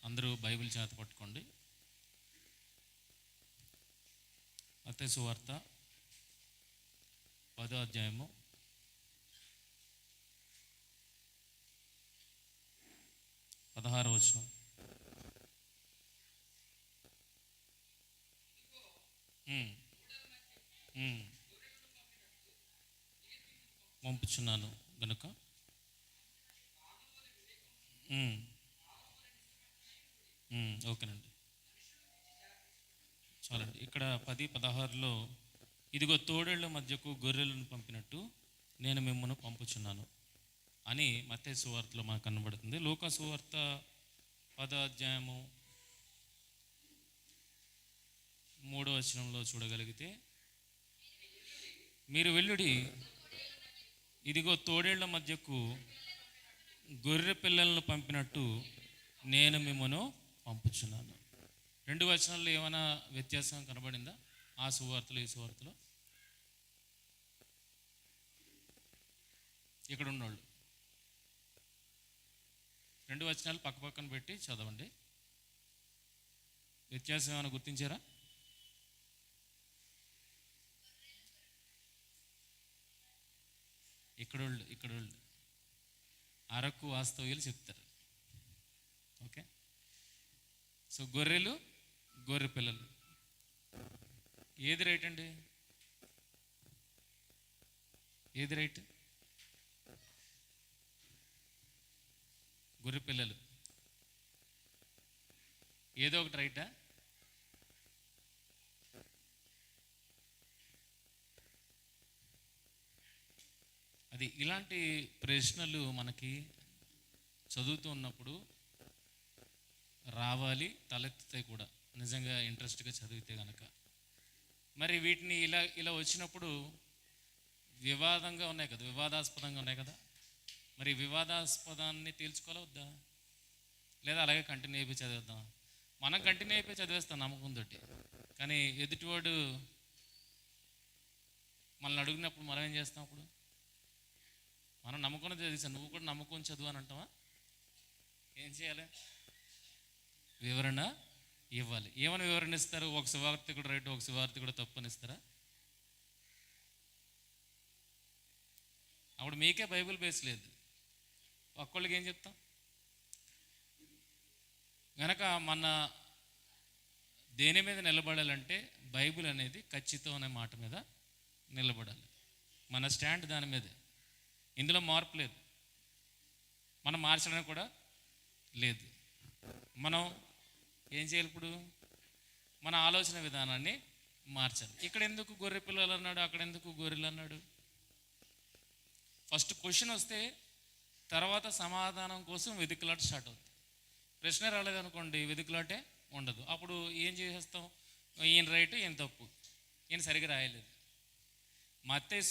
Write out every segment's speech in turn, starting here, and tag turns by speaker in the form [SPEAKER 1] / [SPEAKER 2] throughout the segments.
[SPEAKER 1] అందరూ బైబిల్ చేత పట్టుకోండి. మత్తయి సువార్త 10వ అధ్యాయము 16వ వచనం. పంపుచున్నాను గనుక ఓకేనండి, చాలండి. ఇక్కడ 10:16లో ఇదిగో తోడేళ్ల మధ్యకు గొర్రెలను పంపినట్టు నేను మిమ్మల్ని పంపుచున్నాను అని మత్తయి సువార్తలో మనకు కనబడుతుంది. లూకా సువార్త 10వ అధ్యాయము 3వ వచనంలో చూడగలిగితే, మీరు వెళ్ళుడి, ఇదిగో తోడేళ్ల మధ్యకు గొర్రె పిల్లలను పంపినట్టు నేను మిమ్మను పంపుచున్నాను. 2 వచనాల్లో ఏమైనా వ్యత్యాసం కనబడిందా? ఆ సువార్తలో ఈ సువార్తలో ఇక్కడ ఉన్నోళ్ళు 2 వచనాలు పక్క పక్కన పెట్టి చదవండి. వ్యత్యాసం ఏమైనా గుర్తించారా? ఇక్కడోళ్ళు అరకు వాస్తవ్యులు చెప్తారు. ఓకే, సో గొర్రెలు, గొర్రె పిల్లలు, ఏది రైట్ అండి? ఏది రైట్? గొర్రె పిల్లలు ఏదో ఒకటి రైటా? అది ఇలాంటి ప్రశ్నలు మనకి చదువుతూ ఉన్నప్పుడు రావాలి, తలెత్తుతాయి కూడా, నిజంగా ఇంట్రెస్ట్గా చదివితే కనుక. మరి వీటిని ఇలా వచ్చినప్పుడు వివాదంగా ఉన్నాయి కదా, వివాదాస్పదంగా ఉన్నాయి కదా. మరి వివాదాస్పదాన్ని తేల్చుకోవాలా వద్దా? లేదా అలాగే కంటిన్యూ అయిపోయి చదివేద్దాం? మనం కంటిన్యూ అయిపోయి చదివేస్తాం నమ్మకంతో. కానీ ఎదుటివాడు మనల్ని అడిగినప్పుడు మనం ఏం చేస్తాం? అప్పుడు మనం నమ్మకం చదివిస్తాం, నువ్వు కూడా నమ్మకం చదువు అని అంటావా? ఏం చేయాలి? వివరణ ఇవ్వాలి. ఏమని వివరణ ఇస్తారు? ఒక సువార్తికుడు రైట్, ఒక సువార్తికుడు తప్పు అని ఇస్తారా? అప్పుడు మీకే బైబిల్ బేస్ లేదు, ఒక్కళ్ళకి ఏం చెప్తాం? గనక మన దేని మీద నిలబడాలంటే బైబిల్ అనేది ఖచ్చితం అనే మాట మీద నిలబడాలి. మన స్టాండ్ దాని మీదే, ఇందులో మార్పు లేదు, మనం మార్చడానికి కూడా లేదు. మనం ఏం చేయాలి? ఇప్పుడు మన ఆలోచన విధానాన్ని మార్చాలి. ఇక్కడ ఎందుకు గొర్రె పిల్లలు అన్నాడు, అక్కడ ఎందుకు గొర్రెలు అన్నాడు? ఫస్ట్ క్వశ్చన్ వస్తే తర్వాత సమాధానం కోసం వెతుకులాట స్టార్ట్ అవుతుంది. ప్రశ్న రాలేదనుకోండి, వెతుకులాటే ఉండదు. అప్పుడు ఏం చేసేస్తాం? ఈయన రైట్, ఈయన తప్పు, ఈయన సరిగ్గా రాయలేదు. మత్తయి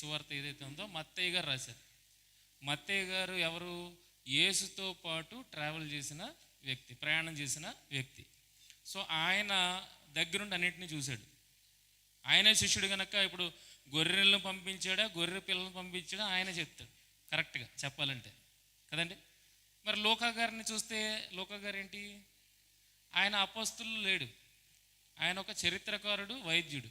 [SPEAKER 1] సువార్త ఏదైతే ఉందో మత్తయి గారు రాశారు. మత్తయి గారు ఎవరు? యేసుతో పాటు ట్రావెల్ చేసిన వ్యక్తి, ప్రయాణం చేసిన వ్యక్తి. సో ఆయన దగ్గరుండి అన్నింటినీ చూశాడు. ఆయనే శిష్యుడు కనుక ఇప్పుడు గొర్రెలను పంపించాడా, గొర్రె పిల్లలను పంపించాడా ఆయన చెప్తాడు కరెక్ట్గా చెప్పాలంటే, కదండి. మరి లూకా గారిని చూస్తే, లూకా గారు ఏంటి? ఆయన అపోస్తులు లేడు, ఆయన ఒక చరిత్రకారుడు, వైద్యుడు.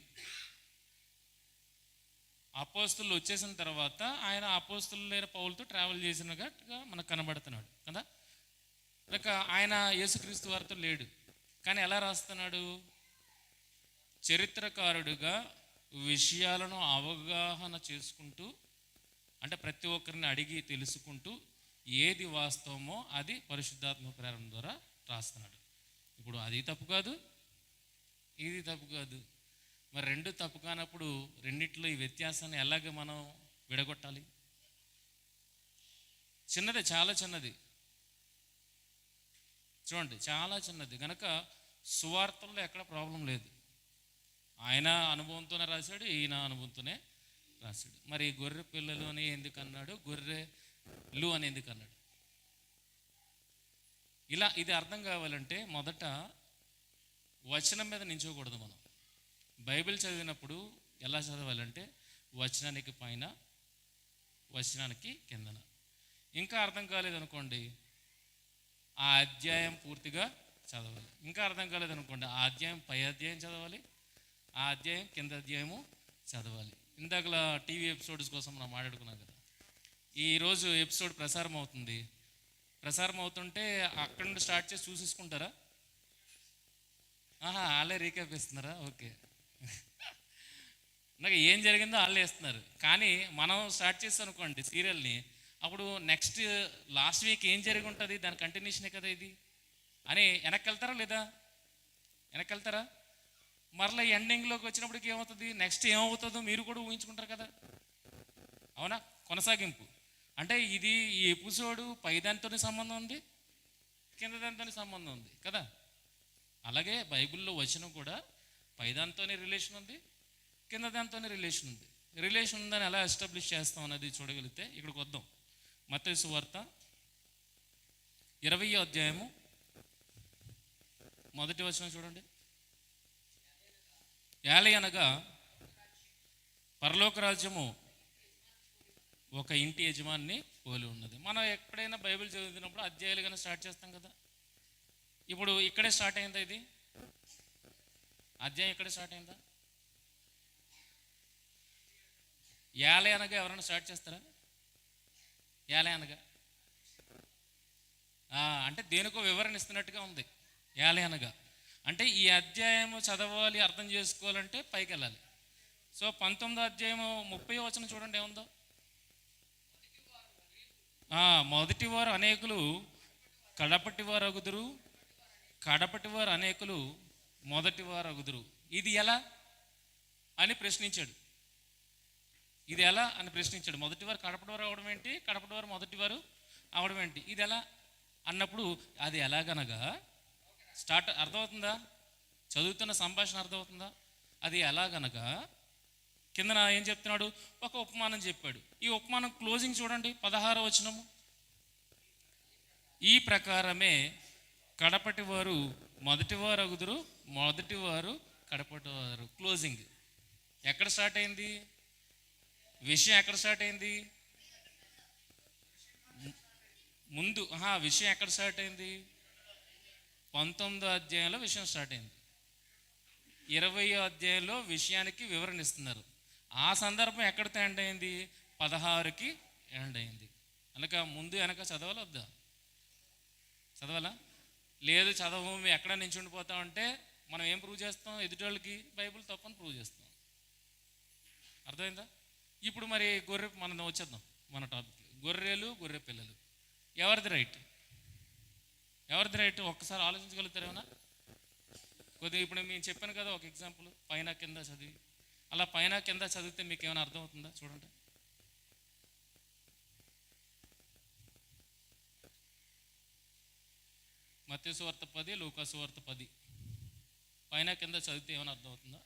[SPEAKER 1] అపోస్తులు వచ్చేసిన తర్వాత ఆయన అపోస్తులు లేని పౌలతో ట్రావెల్ చేసినగా మనకు కనబడుతున్నాడు కదా. ఇక ఆయన యేసుక్రీస్తు వారితో లేడు, కానీ ఎలా రాస్తున్నాడు? చరిత్రకారుడుగా విషయాలను అవగాహన చేసుకుంటూ, అంటే ప్రతి ఒక్కరిని అడిగి తెలుసుకుంటూ ఏది వాస్తవమో అది పరిశుద్ధాత్మ ప్రేరణ ద్వారా రాస్తున్నాడు. ఇప్పుడు అది తప్పు కాదు, ఇది తప్పు కాదు. మరి రెండు తప్పు కానప్పుడు రెండిట్లో ఈ వ్యత్యాసాన్ని ఎలాగ మనం విడగొట్టాలి? చిన్నది, చాలా చిన్నది, చూడండి, చాలా చిన్నది. కనుక సువార్తల్లో ఎక్కడ ప్రాబ్లం లేదు. ఆయన అనుభవంతోనే రాశాడు, ఈయన అనుభవంతోనే రాశాడు. మరి గొర్రె పిల్లలు అని ఎందుకు అన్నాడు, గొర్రెలు అని ఎందుకు అన్నాడు? ఇది అర్థం కావాలంటే మొదట వచనం మీద నించోకూడదు. మనం బైబిల్ చదివినప్పుడు ఎలా చదవాలంటే వచనానికి పైన, వచనానికి కిందన. ఇంకా అర్థం కాలేదనుకోండి, ఆ అధ్యాయం పూర్తిగా చదవాలి. ఇంకా అర్థం కాలేదనుకోండి, ఆ అధ్యాయం పై అధ్యాయం చదవాలి, ఆ అధ్యాయం కింద అధ్యాయము చదవాలి. ఇందాకలా టీవీ ఎపిసోడ్స్ కోసం మనం మాట్లాడుకున్నాం కదా. ఈరోజు ఎపిసోడ్ ప్రసారం అవుతుంది. ప్రసారం అవుతుంటే అక్కడ నుండి స్టార్ట్ చేసి చూసేసుకుంటారా? వాళ్ళే రీక్యాప్ ఇస్తున్నారా? ఓకే. నాకు ఏం జరిగిందో వాళ్ళే ఇస్తున్నారు. కానీ మనం స్టార్ట్ చేస్తాం అనుకోండి సీరియల్ని, అప్పుడు నెక్స్ట్ లాస్ట్ వీక్ ఏం జరిగి ఉంటుంది, దాని కంటిన్యూషనే కదా ఇది అని వెనక్కి వెళ్తారా లేదా? వెనక్కి వెళ్తారా? మరలా ఎండింగ్లోకి వచ్చినప్పటికి ఏమవుతుంది, నెక్స్ట్ ఏమవుతుందో మీరు కూడా ఊహించుకుంటారు కదా, అవునా? కొనసాగింపు అంటే ఇది ఈ ఎపిసోడు పై దానితోనే సంబంధం ఉంది, కింద దానితోనే సంబంధం ఉంది కదా. అలాగే బైబిల్లో వచనం కూడా పై దానితోనే రిలేషన్ ఉంది, కింద దానితోనే రిలేషన్ ఉంది. రిలేషన్ ఉందని ఎలా ఎస్టాబ్లిష్ చేస్తాం అనేది చూడగలిగితే ఇక్కడికి వద్దాం. మత్తయి సువార్త 20వ అధ్యాయము 1వ వచనం చూడండి. యాలి అనగా పరలోక రాజ్యము ఒక ఇంటి యజమాని పోలి ఉన్నది. మనం ఎప్పుడైనా బైబిల్ చదువుతున్నప్పుడు అధ్యాయులుగానే స్టార్ట్ చేస్తాం కదా. ఇప్పుడు ఇక్కడే స్టార్ట్ అయిందా? ఇది అధ్యాయం ఇక్కడే స్టార్ట్ అయిందా? యాలే అనగా ఎవరైనా స్టార్ట్ చేస్తారా? యాలే అనగా అంటే దేనికో వివరణ ఇస్తున్నట్టుగా ఉంది. యాలే అనగా అంటే ఈ అధ్యాయము చదవాలి, అర్థం చేసుకోవాలంటే పైకి వెళ్ళాలి. సో 19వ అధ్యాయము 30వ వచనం చూడండి ఏముందో. మొదటి వారు అనేకులు కడపటి వారు అగుదురు, కడపటి వారు అనేకులు మొదటి వారు అగుదురు. ఇది ఎలా అని ప్రశ్నించాడు. ఇది ఎలా అని ప్రశ్నించాడు. మొదటి వారు కడపటి వారు అవడం ఏంటి, కడపటి వారు మొదటి వారు అవడం ఏంటి, ఇది ఎలా అన్నప్పుడు అది ఎలాగనగా స్టార్ట్ అర్థమవుతుందా? చదువుతున్న సంభాషణ అర్థమవుతుందా? అది ఎలాగనగా కిందన ఏం చెప్తున్నాడు, ఒక ఉపమానం చెప్పాడు. ఈ ఉపమానం క్లోజింగ్ చూడండి, 16వ వచనము. ఈ ప్రకారమే కడపటి వారు మొదటి వారు అగుదురు, మొదటి వారు కడపటి వారు. క్లోజింగ్ ఎక్కడ స్టార్ట్ అయింది? విషయం ఎక్కడ స్టార్ట్ అయింది? ముందు విషయం ఎక్కడ స్టార్ట్ అయింది? 19వ అధ్యాయంలో విషయం స్టార్ట్ అయింది. 20వ అధ్యాయంలో విషయానికి వివరణ ఇస్తున్నారు. ఆ సందర్భం ఎక్కడితో ఎండ్ అయింది? 16కి ఎండ్ అయింది. అనక ముందు వెనక చదవాలా వద్దా? చదవాలా? లేదు చదవము, మేము ఎక్కడ నించుండిపోతామంటే మనం ఏం ప్రూవ్ చేస్తాం? ఎదుటోళ్ళకి బైబిల్ తప్పని ప్రూవ్ చేస్తాం. అర్థమైందా? ఇప్పుడు మరి మనం వచ్చేద్దాం మన టాపిక్. గొర్రెలు, గొర్రె పిల్లలు, ఎవరిది రైట్? ఎవరిది రైట్? ఒక్కసారి ఆలోచించగలుగుతారేమన్నా? కొద్దిగా ఇప్పుడు నేను చెప్పాను కదా ఒక ఎగ్జాంపుల్, పైన కింద చదివి. అలా పైన కింద చదివితే మీకు ఏమైనా అర్థమవుతుందా? చూడండి. మత్తయి సువార్త 10, లూకా సువార్త 10 పైన కింద చదివితే ఏమైనా అర్థమవుతుందా?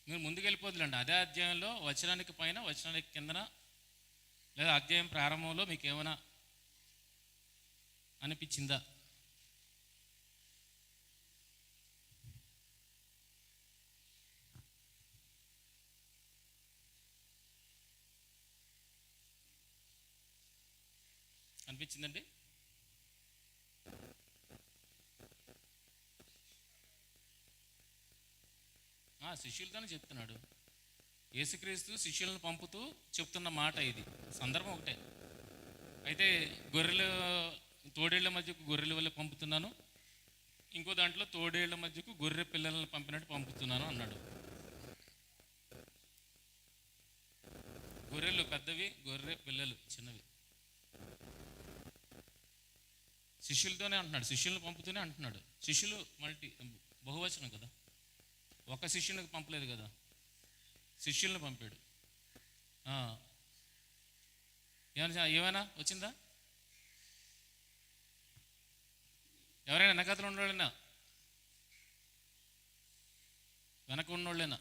[SPEAKER 1] మీరు ముందుకు వెళ్ళిపోతుందండి. అదే అధ్యాయంలో వచనానికి పైన వచనానికి కిందన లేదా అధ్యాయం ప్రారంభంలో మీకు ఏమైనా అనిపించిందా? అనిపించిందండి? శిష్యులతోనే చెప్తున్నాడు. యేసుక్రీస్తు శిష్యులను పంపుతూ చెప్తున్న మాట ఇది. సందర్భం ఒకటే. అయితే తోడేళ్ల మధ్యకు గొర్రెల వల్ల పంపుతున్నాను, ఇంకో దాంట్లో తోడేళ్ల మధ్యకు గొర్రె పిల్లలను పంపినట్టు పంపుతున్నాను అన్నాడు. గొర్రెలు పెద్దవి, గొర్రె పిల్లలు చిన్నవి. శిష్యులతోనే అంటున్నాడు, శిష్యులను పంపుతూనే అంటున్నాడు. శిష్యులు బహువచనం కదా, ఒక శిష్యునికి పంపలేదు కదా, శిష్యులను పంపాడు. ఏమైనా వచ్చిందా? ఎవరైనా వెనకతలు ఉన్నోళ్ళైనా, వెనక ఉన్నోళ్ళైనా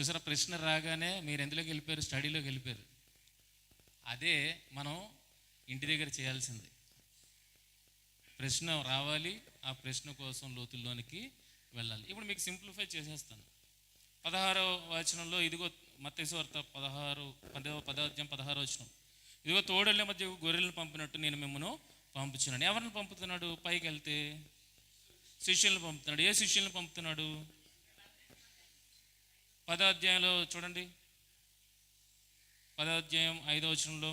[SPEAKER 1] చూసారా, ప్రశ్న రాగానే మీరు ఎందులోకి వెళ్ళిపోయారు? స్టడీలోకి వెళ్ళిపోయారు. అదే మనం ఇంటి దగ్గర చేయాల్సింది. ప్రశ్న రావాలి, ఆ ప్రశ్న కోసం లోతుల్లోనికి వెళ్ళాలి. ఇప్పుడు మీకు సింప్లిఫై చేసేస్తాను. 16వ వచనంలో, ఇదిగో మత్తయి సువార్త 10వ అధ్యాయం 16వ వచనం, ఇదిగో తోడేళ్ల మధ్య గొర్రెలను పంపినట్టు నేను మిమ్మల్ని పంపుచున్నాను. ఎవరిని పంపుతున్నాడు? పైకి వెళ్తే శిష్యులను పంపుతున్నాడు. ఏ శిష్యులను పంపుతున్నాడు? 10వ అధ్యాయంలో చూడండి, 10వ అధ్యాయం 5వ వచనంలో,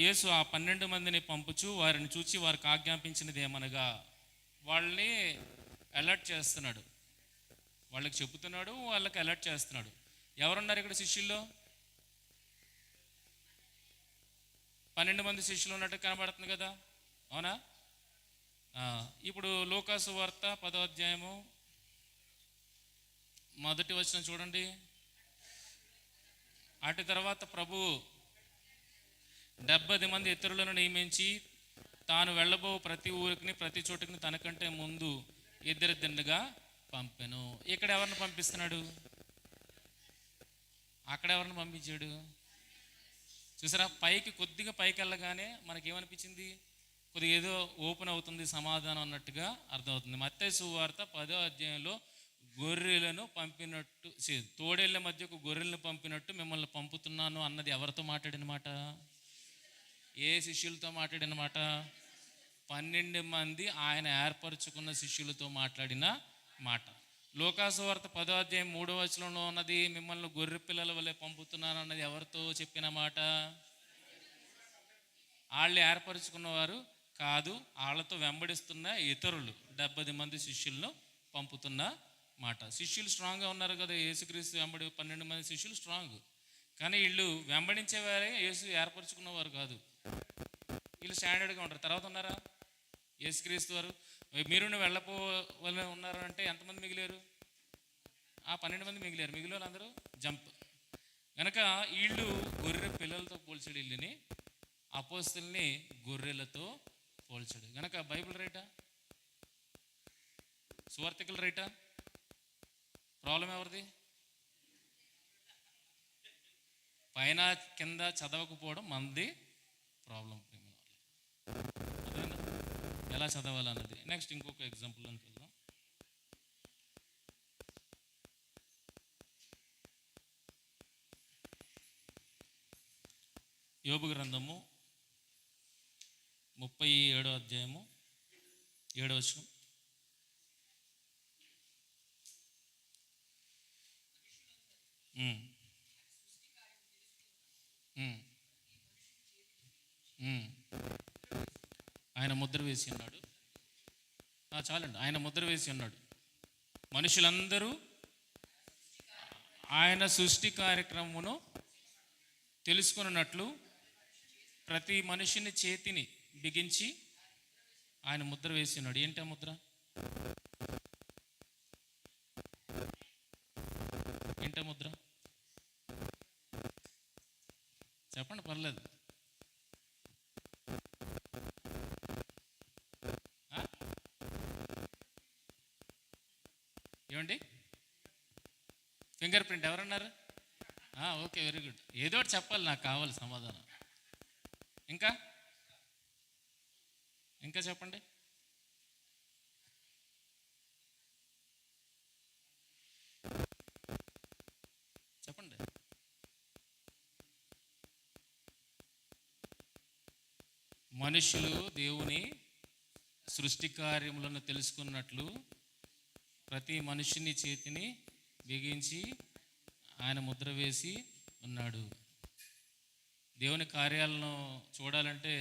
[SPEAKER 1] యేసు ఆ 12 మందిని పంపుచు వారిని చూచి వారికి ఆజ్ఞాపించినది ఏమనగా, వాళ్ళని అలర్ట్ చేస్తున్నాడు, వాళ్ళకి చెబుతున్నాడు, వాళ్ళకి అలర్ట్ చేస్తున్నాడు. ఎవరున్నారు ఇక్కడ శిష్యుల్లో? 12 మంది శిష్యులు ఉన్నట్టు కనబడుతుంది కదా, అవునా? ఇప్పుడు లూకా సువార్త 10వ అధ్యాయము 1వ వచనం చూడండి. అటు తర్వాత ప్రభు 70 మంది ఇతరులను నియమించి తాను వెళ్ళబో ప్రతి ఊరికి ప్రతి చోటుకి తనకంటే ముందు ఇద్దరిద్దరుగా పంపెను. ఇక్కడ ఎవరిని పంపిస్తున్నాడు? అక్కడ ఎవరిని పంపించాడు? చూసారా, కొద్దిగా పైకి వెళ్ళగానే మనకేమనిపించింది? కొద్దిగా ఏదో ఓపెన్ అవుతుంది సమాధానం అన్నట్టుగా అర్థమవుతుంది. మత్తయి సువార్త 10వ అధ్యాయంలో గొర్రెలను పంపినట్టు, తోడేళ్ల మధ్యకు గొర్రెలను పంపినట్టు మిమ్మల్ని పంపుతున్నాను అన్నది ఎవరితో మాట్లాడిన మాట? ఏ శిష్యులతో మాట్లాడిన మాట? 12 మంది ఆయన ఏర్పరచుకున్న శిష్యులతో మాట్లాడిన మాట. లూకా సువార్త 10వ అధ్యాయం 3వ వచనంలో ఉన్నది, మిమ్మల్ని గొర్రె పిల్లల వల్లే పంపుతున్నాను అన్నది ఎవరితో చెప్పిన మాట? వాళ్ళు ఏర్పరచుకున్నవారు కాదు, వాళ్ళతో వెంబడిస్తున్న ఇతరులు 70 మంది శిష్యులను పంపుతున్న మాట. శిష్యులు స్ట్రాంగ్గా ఉన్నారు కదా, యేసుక్రీస్తు వెంబడి 12 మంది శిష్యులు స్ట్రాంగ్. కానీ వీళ్ళు వెంబడించేవారే, యేసు ఏర్పరచుకున్నవారు కాదు. వీళ్ళు స్టాండర్డ్గా ఉంటారు. తర్వాత ఉన్నారా? యేసుక్రీస్తు వారు మీరు వెళ్ళపోవాలని ఉన్నారు అంటే ఎంతమంది మిగిలారు? ఆ 12 మంది మిగిలారు. మిగిలిన వాళ్ళందరూ జంప్. కనుక వీళ్ళు గొర్రె పిల్లలతో పోల్చాడు, వీళ్ళని అపోస్తుల్ని గొర్రెలతో పోల్చాడు. కనుక బైబిల్ రైటా, సువార్తికులు రైటా? ప్రాబ్లం ఎవరిది? పైన కింద చదవకపోవడం మనది ప్రాబ్లం. ఎలా చదవాలన్నది నెక్స్ట్ ఇంకొక ఎగ్జాంపుల్లోకి వెళ్దాం. యోబు గ్రంథము 37వ అధ్యాయము 7వ వచనం. ఆయన ముద్ర వేసి ఉన్నాడు. చాలండి, ఆయన ముద్ర వేసి ఉన్నాడు. మనుషులందరూ ఆయన సృష్టి కార్యక్రమమును తెలుసుకున్నట్లు ప్రతి మనిషిని చేతిని బిగించి ఆయన ముద్ర వేసి ఉన్నాడు. ఏంటి ఆ ముద్ర? ఏంట ముద్ర? చెప్పండి, పర్లేదు. ఏమండి? ఫింగర్ ప్రింట్ ఎవరన్నారు? Okay, very good. ఏదో ఒకటి చెప్పాలి, నాకు కావాలి సమాధానం. ఇంకా ఇంకా చెప్పండి. చెప్పండి. మనుషులు దేవుని సృష్టి కార్యములను తెలుసుకున్నట్లు ప్రతి మనుషుని చేతిని బిగించి ఆయన ముద్ర వేసి ఉన్నాడు. దేవుని కార్యాలను చూడాలంటే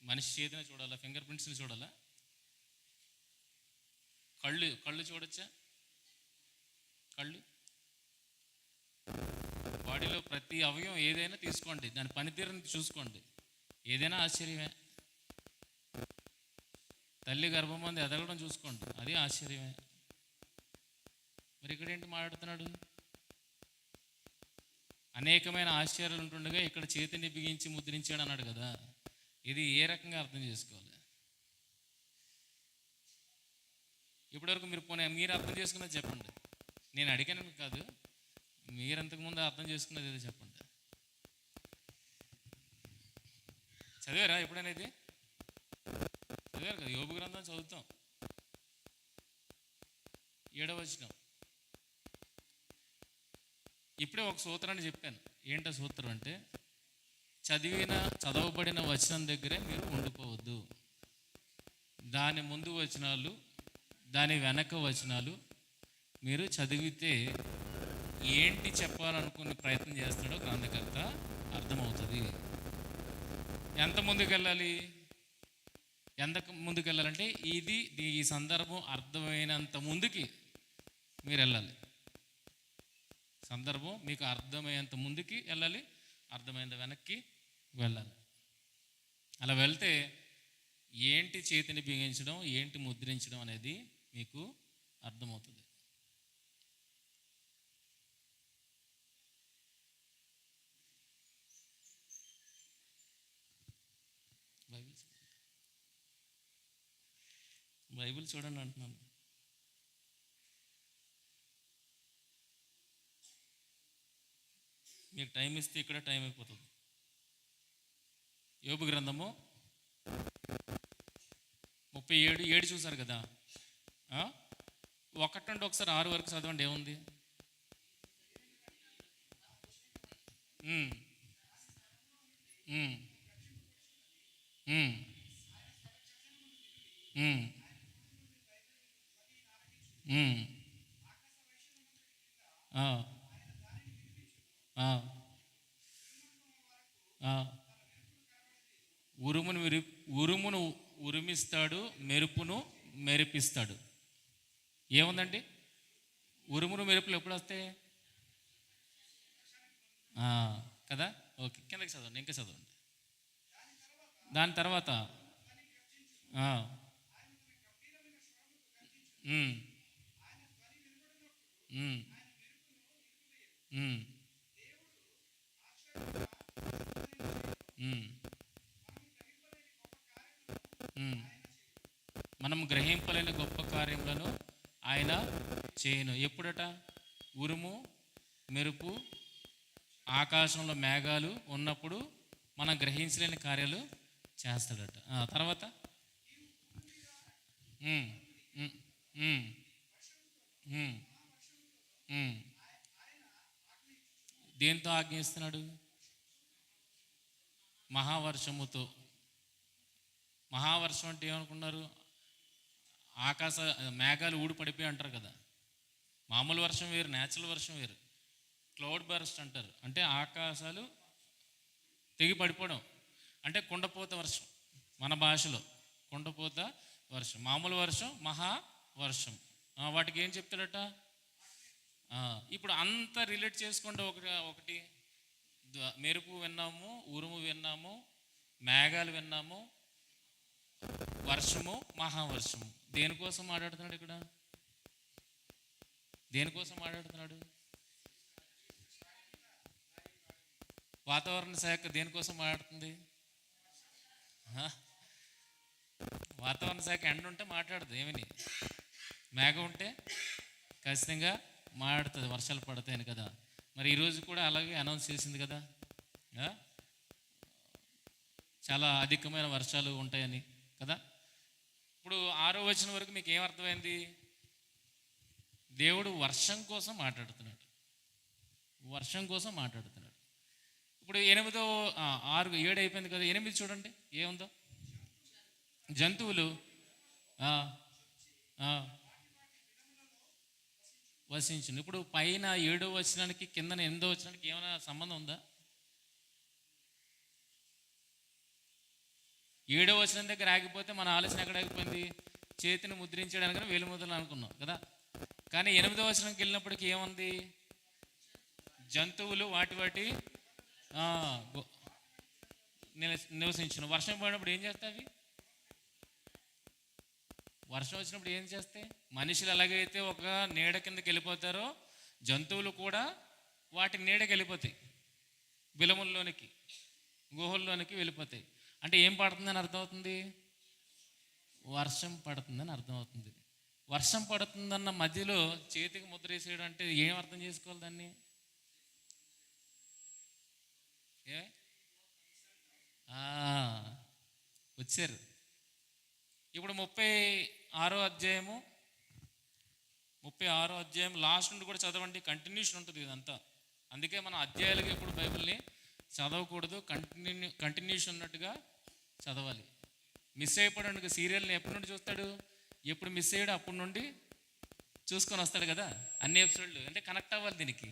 [SPEAKER 1] మనిషి చేతిని చూడాలా? ఫింగర్ ప్రింట్స్ని చూడాలా? కళ్ళు చూడొచ్చా? కళ్ళు, బాడీలో ప్రతి అవయవం ఏదైనా తీసుకోండి, దాని పనితీరుని చూసుకోండి, ఏదైనా ఆశ్చర్యమే. తల్లి గర్భం మంది ఎదగడం చూసుకోండి, అది ఆశ్చర్యమే. మరి ఇక్కడ ఏంటి మాట్లాడుతున్నాడు? అనేకమైన ఆశ్చర్యాలు ఉంటుండగా ఇక్కడ చేతిని బిగించి ముద్రించాడు అన్నాడు కదా. ఇది ఏ రకంగా అర్థం చేసుకోవాలి? ఇప్పటివరకు మీరు అర్థం చేసుకున్నది చెప్పండి. నేను అడిగాను కాదు, మీరు అంతకుముందు అర్థం చేసుకున్నది ఏదో చెప్పండి. చదివారా ఎప్పుడైనా ఇది? చదివారు కదా, యోబు గ్రంథం చదువుతాం. 7వ వచనం. ఇప్పుడే ఒక సూత్రాన్ని చెప్పాను. ఏంటో సూత్రం అంటే, చదవబడిన వచనం దగ్గరే మీరు ఉండిపోవద్దు. దాని ముందు వచనాలు, దాని వెనక వచనాలు మీరు చదివితే ఏంటి చెప్పాలనుకునే ప్రయత్నం చేస్తున్నాడో గ్రంథకర్త అర్థమవుతుంది. ఎంత ముందుకెళ్ళాలి? ముందుకెళ్ళాలంటే ఈ సందర్భం అర్థమైనంత ముందుకి మీరు వెళ్ళాలి. సందర్భం మీకు అర్థమయ్యేంత ముందుకి వెళ్ళాలి, అర్థమైనంత వెనక్కి వెళ్ళాలి. అలా వెళ్తే ఏంటి చేతిని బిగించడం, ఏంటి ముద్రించడం అనేది మీకు అర్థమవుతుంది. బైబిల్ చూడండి అంటున్నాను. మీకు టైం ఇస్తే ఇక్కడ టైం అయిపోతుంది. యోబు గ్రంథము 37:7 చూసారు కదా. 1 నుండి ఒకసారి 6 వరకు చదవండి. ఏముంది? ఉరుమును ఉరిమిస్తాడు, మెరుపును మెరిపిస్తాడు. ఏముందండి? ఉరుమును మెరుపులు ఎప్పుడు వస్తాయి కదా? ఓకే, కిందకి చదవండి, ఇంకా చదవండి. దాని తర్వాత మనం గ్రహింపలేని గొప్ప కార్యములను ఆయన చేయను. ఎప్పుడట? ఉరుము, మెరుపు, ఆకాశంలో మేఘాలు ఉన్నప్పుడు మనం గ్రహించలేని కార్యాలు చేస్తాడట. తర్వాత దేంతో ఆజ్ఞయిస్తున్నాడు? మహావర్షముతో. మహావర్షం అంటే ఏమనుకున్నారు? ఆకాశ మేఘాలు ఊడి పడిపోయి అంటారు కదా. మామూలు వర్షం వేరు, న్యాచురల్ వర్షం వేరు. క్లౌడ్ బర్స్ట్ అంటారు. అంటే ఆకాశాలు తెగి పడిపోవడం, అంటే కుండపోత వర్షం. మన భాషలో కుండపోత వర్షం. మామూలు వర్షం, మహా వర్షం. వాటికి ఏం చెప్తాడట? ఇప్పుడు అంతా రిలేట్ చేసుకుంటే ఒకటి మెరుపు విన్నాము, ఉరుము విన్నాము, మేఘాలు విన్నాము, వర్షము, మహావర్షము. దేనికోసం మాట్లాడుతున్నాడు ఇక్కడ? దేనికోసం మాట్లాడుతున్నాడు? వాతావరణ శాఖ దేనికోసం మాట్లాడుతుంది? వాతావరణ శాఖ ఎండ ఉంటే మాట్లాడదు, ఏమని? మేఘం ఉంటే ఖచ్చితంగా మాట్లాడుతుంది, వర్షాలు పడతాయని కదా. మరి ఈరోజు కూడా అలాగే అనౌన్స్ చేసింది కదా, చాలా అధికమైన వర్షాలు ఉంటాయని కదా. ఇప్పుడు 6వ వచనం వరకు మీకు ఏమర్థమైంది? దేవుడు వర్షం కోసం మాట్లాడుతున్నాడు, వర్షం కోసం మాట్లాడుతున్నాడు. ఇప్పుడు 8, 6, 7 అయిపోయింది కదా. 8 చూడండి ఏముందో. జంతువులు వసించును. ఇప్పుడు పైన 7వ వచనానికి కింద 8వ వచనానికి ఏమైనా సంబంధం ఉందా? 7వ వచనం దగ్గర ఆగిపోతే మన ఆలోచన ఎక్కడ ఆగిపోయింది? చేతిని ముద్రించడానికి వేలు ముద్రలు అనుకున్నాం కదా. కానీ 8వ వచనంకి వెళ్ళినప్పటికీ ఏముంది? జంతువులు వాటి నివసించును. వర్షం పడినప్పుడు ఏం చేస్తాయి? వర్షం వచ్చినప్పుడు ఏం చేస్తాయి? మనుషులు ఎలాగైతే ఒక నీడ కిందకి వెళ్ళిపోతారో జంతువులు కూడా వాటి నీడకి వెళ్ళిపోతాయి, బిలముల్లోనికి, గుహల్లోనికి వెళ్ళిపోతాయి. అంటే ఏం పడుతుందని అర్థమవుతుంది? వర్షం పడుతుందని అర్థమవుతుంది. వర్షం పడుతుందన్న మధ్యలో చేతికి ముద్ర వేసేయడం అంటే ఏం అర్థం చేసుకోవాలి దాన్ని? ఏ వచ్చారు. ఇప్పుడు 36వ అధ్యాయం లాస్ట్ నుండి కూడా చదవండి. కంటిన్యూషన్ ఉంటుంది ఇదంతా. అందుకే మనం అధ్యాయాలుగా ఎప్పుడు బైబిల్ని చదవకూడదు, కంటిన్యూషన్ ఉన్నట్టుగా చదవాలి. మిస్ అయిపోయాడు సీరియల్ని ఎప్పటి నుండి చూస్తాడు? ఎప్పుడు మిస్ అయ్యాడు అప్పటి నుండి చూసుకొని వస్తాడు కదా అన్ని ఎపిసోడ్లు. అంటే కనెక్ట్ అవ్వాలి దీనికి.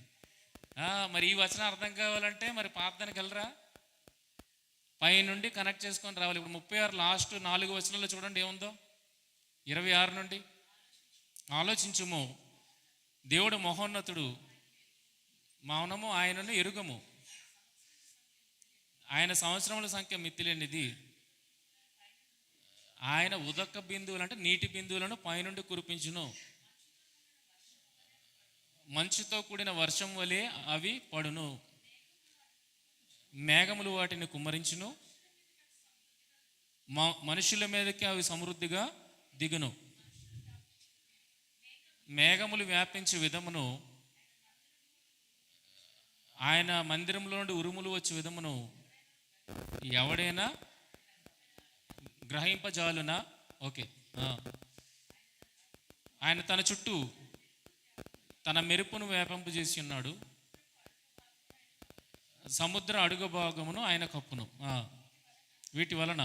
[SPEAKER 1] మరి ఈ వచనం అర్థం కావాలంటే మరి పాతదానికి వెళ్ళరా, పై నుండి కనెక్ట్ చేసుకొని రావాలి. ఇప్పుడు 36 లాస్ట్ 4 వచనాల్లో చూడండి ఏముందో. 26 నుండి ఆలోచించుము, దేవుడు మహోన్నతుడు, మౌనము ఆయనను ఎరుగము, ఆయన సంవత్సరముల సంఖ్య మితిలేనిది, ఆయన ఉదక బిందువులు అంటే నీటి బిందువులను పైనుండి కురిపించును, మంచుతో కూడిన వర్షం వలె అవి పడును, మేఘములు వాటిని కుమ్మరించును, మనుషుల మీదకి అవి సమృద్ధిగా దిగును, మేఘములు వ్యాపించే విధమును, ఆయన మందిరంలో నుండి ఉరుములు వచ్చే విధమును ఎవడైనా గ్రహింపజాలునా? ఓకే. ఆయన తన చుట్టూ తన మెరుపును వ్యాపింపజేసి ఉన్నాడు, సముద్ర అడుగు భాగమును ఆయన కప్పును. వీటి వలన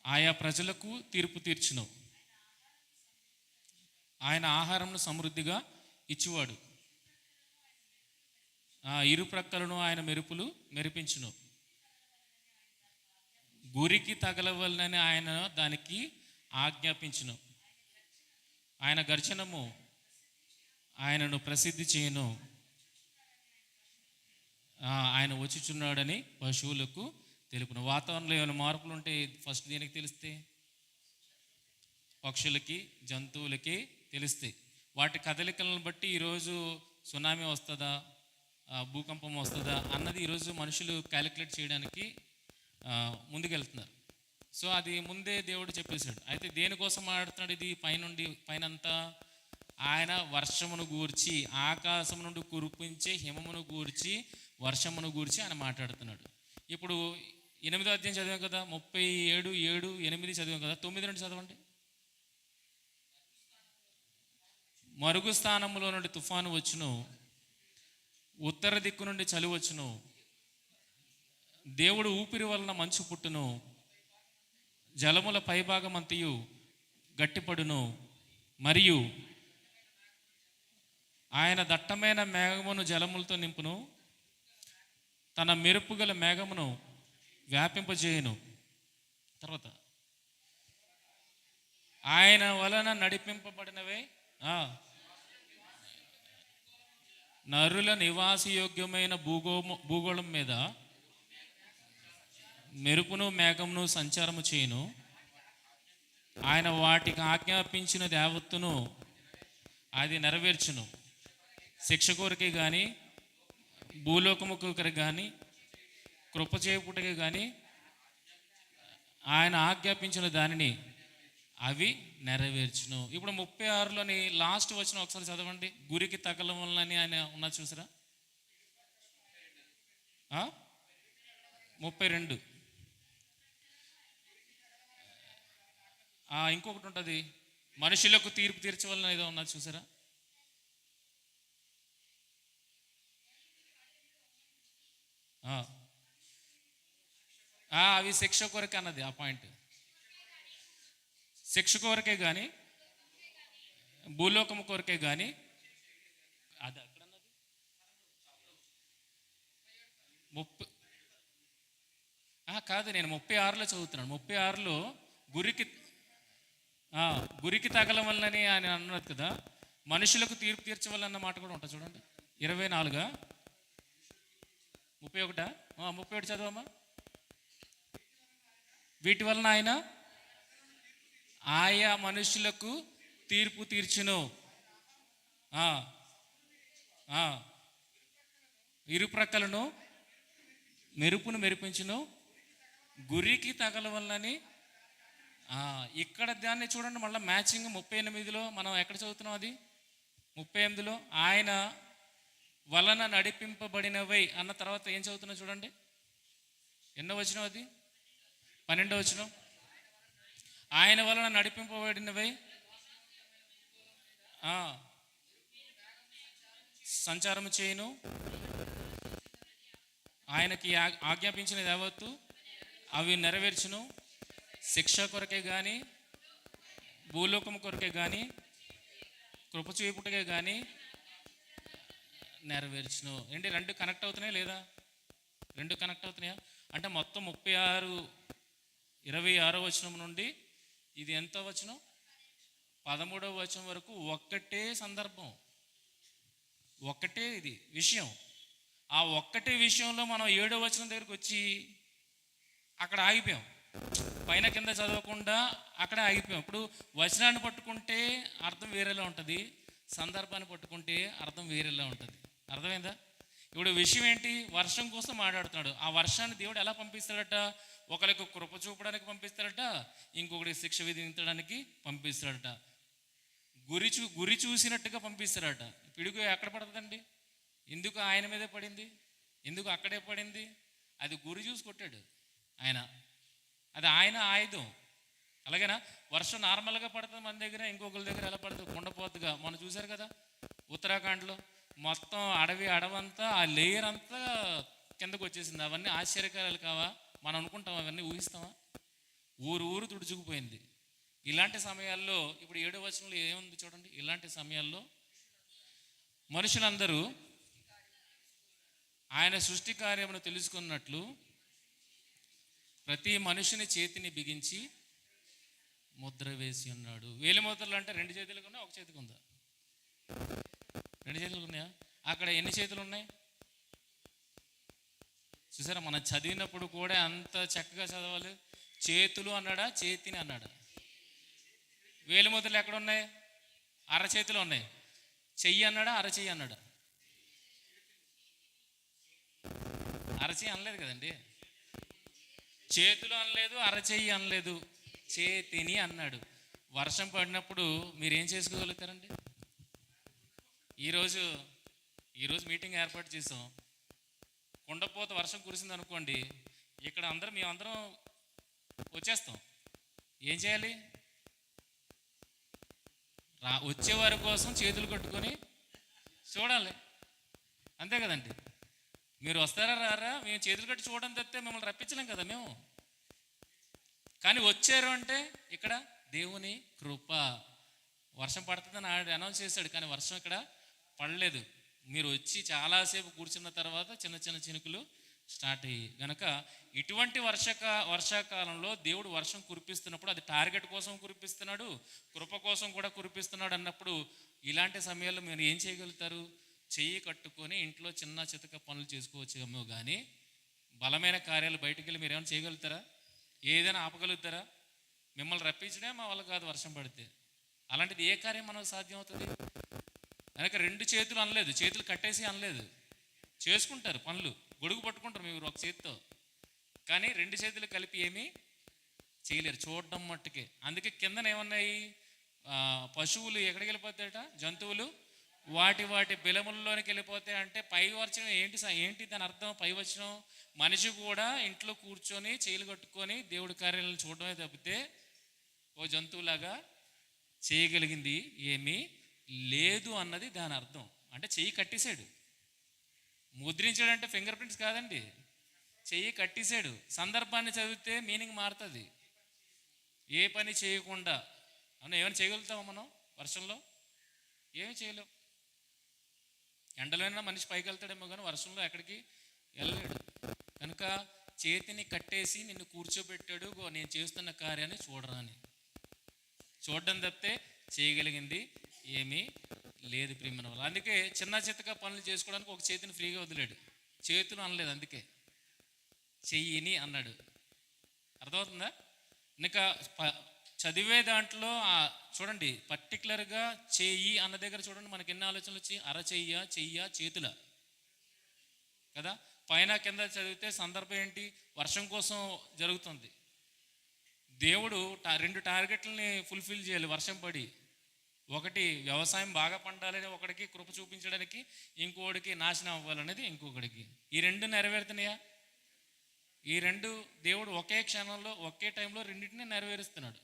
[SPEAKER 1] ఆయా ప్రజలకు తీర్పు తీర్చును, ఆయన ఆహారంను సమృద్ధిగా ఇచ్చువాడు, ఇరు ప్రక్కలను ఆయన మెరుపులు మెరిపించును, గురికి తగలవలనని ఆయన దానికి ఆజ్ఞాపించును, ఆయన గర్జనము ఆయనను ప్రసిద్ధి చేయను, ఆయన వచ్చుచున్నాడని పశువులకు తెలుపును. వాతావరణంలో ఏమైనా మార్పులు ఉంటే ఫస్ట్ దేనికి తెలిస్తే? పక్షులకి, జంతువులకి తెలుస్తాయి. వాటి కదలికలను బట్టి ఈరోజు సునామీ వస్తుందా, భూకంపం వస్తుందా అన్నది ఈరోజు మనుషులు క్యాలిక్యులేట్ చేయడానికి ముందుకెళ్తున్నారు. సో అది ముందే దేవుడు చెప్పేశాడు. అయితే దేనికోసం మాట్లాడుతున్నాడు? ఇది పైనంతా ఆయన వర్షమును గూర్చి, ఆకాశం నుండి కురిపించే హిమమును గూర్చి, వర్షమును గూర్చి ఆయన మాట్లాడుతున్నాడు. ఇప్పుడు 8వ అధ్యాయం చదివాం కదా, 37, 7, 8 చదివాం కదా. 9 నుండి చదవండి. మరుగు స్థానంలో నుండి తుఫాను వచ్చును, ఉత్తర దిక్కు నుండి చలి వచ్చును, దేవుడు ఊపిరి వలన మంచు పుట్టును, జలముల పైభాగమంతయు గట్టిపడును, మరియు ఆయన దట్టమైన మేఘమును జలములతో నింపును, తన మెరుపుగల మేఘమును వ్యాపింపజేయును. తర్వాత ఆయన వలన నడిపింపబడినవే నరుల నివాసయోగ్యమైన భూగోళం మీద మెరుపును మేఘమును సంచారము చేయును, ఆయన వాటికి ఆజ్ఞాపించిన దేవత్తును అది నెరవేర్చును. శిక్ష కొరకే కానీ, భూలోకము కొరకే కానీ, కృప చేపుటకే కానీ ఆయన ఆజ్ఞాపించిన దానిని అవి నెరవేర్చును. ఇప్పుడు 36లోని లాస్ట్ వచనం ఒకసారి చదవండి. గురికి తగలం వలనని ఆయన ఉన్నది చూసారా? 32. ఇంకొకటి ఉంటుంది, మనుషులకు తీర్పు తీర్చవలన ఏదో ఉన్నది చూసారా? అవి శిక్ష కొరకే అన్నది. ఆ పాయింట్ శిక్ష కొరకే కానీ, భూలోకము కొరకే కానీ. అది అక్కడ అన్నది 30 కాదు, నేను 36లో చదువుతున్నాను. 36లో గురికి తగలం వల్లనే ఆయన అన్నది కదా, మనుషులకు తీర్పు తీర్చవలన్న మాట కూడా ఉంటుంది చూడండి. 24, 31, 31 చదవమ్మా. వీటి వలన ఆయన ఆయా మనుషులకు తీర్పు తీర్చును, ఇరు ప్రక్కలను మెరుపును మెరిపించును, గురికి తగల వలనని ఇక్కడ దాన్ని చూడండి, మళ్ళీ మ్యాచింగ్ 38లో మనం ఎక్కడ చదువుతున్నాం అది 38లో ఆయన వలన నడిపింపబడినవై అన్న తర్వాత ఏం చదువుతున్నా చూడండి, ఎన్నో వచనం అది 12వ వచనం. ఆయన వలన నడిపింపబడినవై సంచారము చేయును, ఆయనకి ఆజ్ఞాపించినది యావత్తు అవి నెరవేర్చును, శిక్ష కొరకే కానీ భూలోకం కొరకే కానీ కృపచూపుటకే కానీ నెరవేర్చును. ఏంటి రెండు కనెక్ట్ అవుతున్నాయా లేదా? రెండు కనెక్ట్ అవుతున్నాయా? అంటే మొత్తం 26 వచనం నుండి ఇది ఎంత వచనం 13వ వచనం వరకు ఒక్కటే సందర్భం, ఒక్కటే ఇది విషయం. ఆ ఒక్కటే విషయంలో మనం 7వ వచనం దగ్గరికి వచ్చి అక్కడ ఆగిపోయాం, పైన కింద చదవకుండా అక్కడ ఆగిపోయాం. ఇప్పుడు వచనాన్ని పట్టుకుంటే అర్థం వేరేలా ఉంటుంది, సందర్భాన్ని పట్టుకుంటే అర్థం వేరేలా ఉంటుంది. అర్థమైందా? ఇప్పుడు విషయం ఏంటి? వర్షం కోసం మాట్లాడుతున్నాడు. ఆ వర్షాన్ని దేవుడు ఎలా పంపిస్తాడట? ఒకరికి కృప చూపడానికి పంపిస్తాడట, ఇంకొకరికి శిక్ష విధించడానికి పంపిస్తాడట, గురి చూసినట్టుగా పంపిస్తాడట. పిడుగు ఎక్కడ పడుతుందండి? ఎందుకు ఆయన మీదే పడింది? ఎందుకు అక్కడే పడింది? అది గురి చూసి కొట్టాడు ఆయన, అది ఆయన ఆయుధం. అలాగేనా? వర్షం నార్మల్గా పడుతుంది మన దగ్గర, ఇంకొకరి దగ్గర ఎలా పడుతుంది? కుండపోతుగా. మనం చూశారు కదా ఉత్తరాఖండ్లో మొత్తం అడవంతా ఆ లేయర్ అంతా కిందకు వచ్చేసింది. అవన్నీ ఆశ్చర్యకారాలు కావా? మనం అనుకుంటాం, అవన్నీ ఊహిస్తామా? ఊరు తుడుచుకుపోయింది. ఇలాంటి సమయాల్లో ఇప్పుడు 7వ వచనంలో ఏముంది చూడండి, ఇలాంటి సమయాల్లో మనుషులందరూ ఆయన సృష్టి కార్యమును తెలుసుకున్నట్లు ప్రతి మనుషుని చేతిని బిగించి ముద్ర వేసి ఉన్నాడు. వేలి ముద్రలు అంటే 2 చేతులకు ఉన్నాయి, ఒక చేతికి ఉందా? 2 చేతులకు ఉన్నాయా? అక్కడ ఎన్ని చేతులు ఉన్నాయి చూసారా? మనం చదివినప్పుడు కూడా అంత చక్కగా చదవాలి. చేతులు అన్నాడా, చేతిని అన్నాడా? వేలి ముద్రలు ఎక్కడ ఉన్నాయి? అరచేతిలో ఉన్నాయి. చెయ్యి అన్నాడా, అరచెయ్యి అన్నాడా? అరచెయ్యి అనలేదు కదండి, చేతులు అనలేదు, అరచెయ్యి అనలేదు, చేతిని అన్నాడు. వర్షం పడినప్పుడు మీరేం చేసుకోగలుగుతారండి? ఈరోజు మీటింగ్ ఏర్పాటు చేసాం, కుండపోత వర్షం కురిసింది అనుకోండి, ఇక్కడ మేమందరం వచ్చేస్తాం. ఏం చేయాలి? వచ్చేవారి కోసం చేతులు కట్టుకొని చూడాలి, అంతే కదండి. మీరు వస్తారా రారా? మేము చేతులు కట్టి చూడడం తప్పితే మిమ్మల్ని రప్పించలేం కదా మేము. కానీ వచ్చారు అంటే ఇక్కడ దేవుని కృప. వర్షం పడుతుందని అనౌన్స్ చేశాడు, కానీ వర్షం ఇక్కడ పడలేదు. మీరు వచ్చి చాలాసేపు కూర్చున్న తర్వాత చిన్న చిన్న చినుకులు స్టార్ట్ అయ్యి గనక ఇటువంటి వర్షాకాలంలో దేవుడు వర్షం కురిపిస్తున్నప్పుడు అది టార్గెట్ కోసం కురిపిస్తున్నాడు, కృప కోసం కూడా కురిపిస్తున్నాడు అన్నప్పుడు ఇలాంటి సమయాల్లో మీరు ఏం చేయగలుగుతారు? చెయ్యి కట్టుకొని ఇంట్లో చిన్న చితక పనులు చేసుకోవచ్చేమో, కానీ బలమైన కార్యాలు బయటికి వెళ్ళి మీరు ఏమైనా చేయగలుగుతారా? ఏదైనా ఆపగలుగుతారా? మిమ్మల్ని రప్పించడే మా వల్ల కాదు వర్షం పడితే. అలాంటిది ఏ కార్యం మనకు సాధ్యం అవుతుంది? కనుక 2 చేతులు అనలేదు, చేతులు కట్టేసి అనలేదు. చేసుకుంటారు పనులు, గొడుగు పట్టుకుంటారు మీరు ఒక చేతితో, కానీ 2 చేతులు కలిపి ఏమీ చేయలేరు, చూడడం మట్టుకే. అందుకే కిందన ఏమన్నాయి? పశువులు ఎక్కడికి వెళ్ళిపోతాయట, జంతువులు వాటి బిలముల్లోనికి వెళ్ళిపోతాయి. అంటే పై వచనం ఏంటి దాని అర్థం? పై వచనం మనిషి కూడా ఇంట్లో కూర్చొని చేతులు కట్టుకొని దేవుడి కార్యాలను చూడడమే తప్పితే ఓ జంతువులాగా చేయగలిగింది ఏమీ లేదు అన్నది దాని అర్థం. అంటే చెయ్యి కట్టేశాడు. ముద్రించాడు అంటే ఫింగర్ ప్రింట్స్ కాదండి, చెయ్యి కట్టేశాడు. సందర్భాన్ని చదివితే మీనింగ్ మారుతుంది. ఏ పని చేయకుండా అవును ఏమైనా చేయగలుగుతామా మనం? వర్షంలో ఏమి చేయలేం. ఎండలోనే మనిషి పైకి వెళ్తాడేమో, కానీ వర్షంలో ఎక్కడికి వెళ్ళలేడు. కనుక చేతిని కట్టేసి నిన్ను కూర్చోబెట్టాడు, నేను చేస్తున్న కార్యాన్ని చూడరా అని. చూడడం తప్పితే చేయగలిగింది ఏమీ లేదు ప్రియమైన వాళ్ళు. అందుకే చిన్న చిత్తగా పనులు చేసుకోవడానికి ఒక చేతిని ఫ్రీగా వదిలేడు, చేతులు అనలేదు, అందుకే చెయ్యిని అన్నాడు. అర్థమవుతుందా? ఇంకా చదివే దాంట్లో చూడండి, పర్టికులర్గా చెయ్యి అన్న దగ్గర చూడండి మనకి ఎన్ని ఆలోచనలు వచ్చి, అరచెయ్య, చెయ్య, చేతుల కదా. పైన కింద చదివితే సందర్భం ఏంటి? వర్షం కోసం జరుగుతుంది. దేవుడు రెండు టార్గెట్లని ఫుల్ఫిల్ చేయాలి వర్షం పడి. ఒకటి వ్యవసాయం బాగా పండాలని ఒకడికి కృప చూపించడానికి, ఇంకోటికి నాశనం అవ్వాలనేది ఇంకొకడికి. ఈ రెండు నెరవేరుతున్నాయా? ఈ రెండు దేవుడు ఒకే క్షణంలో ఒకే టైంలో రెండింటిని నెరవేరుస్తున్నాడు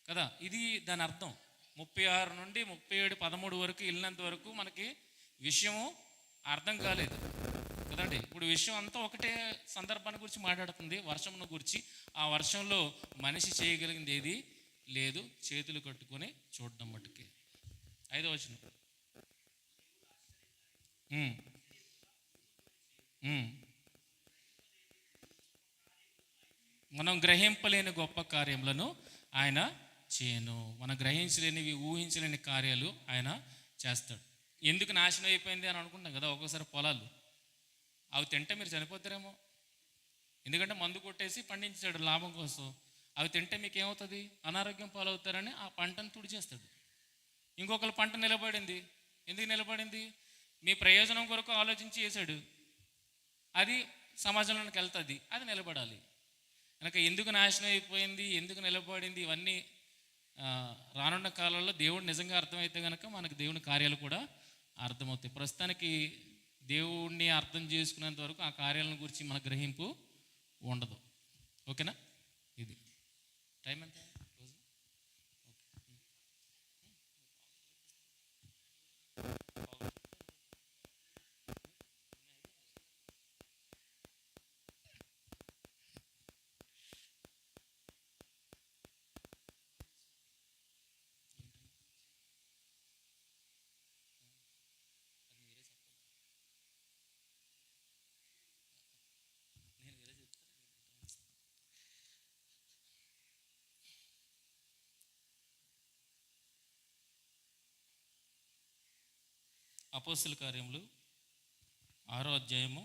[SPEAKER 1] కదా. ఇది దాని అర్థం. 36 నుండి 37, 13 వరకు వెళ్ళినంత వరకు మనకి విషయము అర్థం కాలేదు కదండి. ఇప్పుడు విషయం అంతా ఒకటే సందర్భాన్ని గురించి మాట్లాడుతుంది, వర్షంను గురించి. ఆ వర్షంలో మనిషి చేయగలిగింది ఏది లేదు, చేతులు కట్టుకొని చూడడం మట్టుకే. 5వ వచనం. మనం గ్రహింపలేని గొప్ప కార్యములను ఆయన చేయను. మనం గ్రహించలేనివి, ఊహించలేని కార్యాలు ఆయన చేస్తాడు. ఎందుకు నాశనం అయిపోయింది అని అనుకుంటాం కదా ఒక్కోసారి. పొలాలు అవి తింటే మీరు చనిపోతారేమో, ఎందుకంటే మందు కొట్టేసి పండించాడు లాభం కోసం. అవి తింటే మీకు ఏమవుతుంది? అనారోగ్యం పాలవుతారని ఆ పంటను తుడిచేస్తాడు. ఇంకొకరు పంట నిలబడింది. ఎందుకు నిలబడింది? మీ ప్రయోజనం కొరకు ఆలోచించి చేశాడు. అది సమాజంలోకి వెళ్తుంది, అది నిలబడాలి. కనుక ఎందుకు నాశనం అయిపోయింది, ఎందుకు నిలబడింది, ఇవన్నీ రానున్న కాలంలో దేవుడు నిజంగా అర్థమైతే కనుక మనకు దేవుని కార్యాలు కూడా అర్థమవుతాయి. ప్రస్తుతానికి దేవుడిని అర్థం చేసుకునేంత వరకు ఆ కార్యాలను గురించి మన గ్రహింపు ఉండదు. ఓకేనా? ఇది టైం ఎంత? అపోస్తల కార్యములు 6వ అధ్యాయము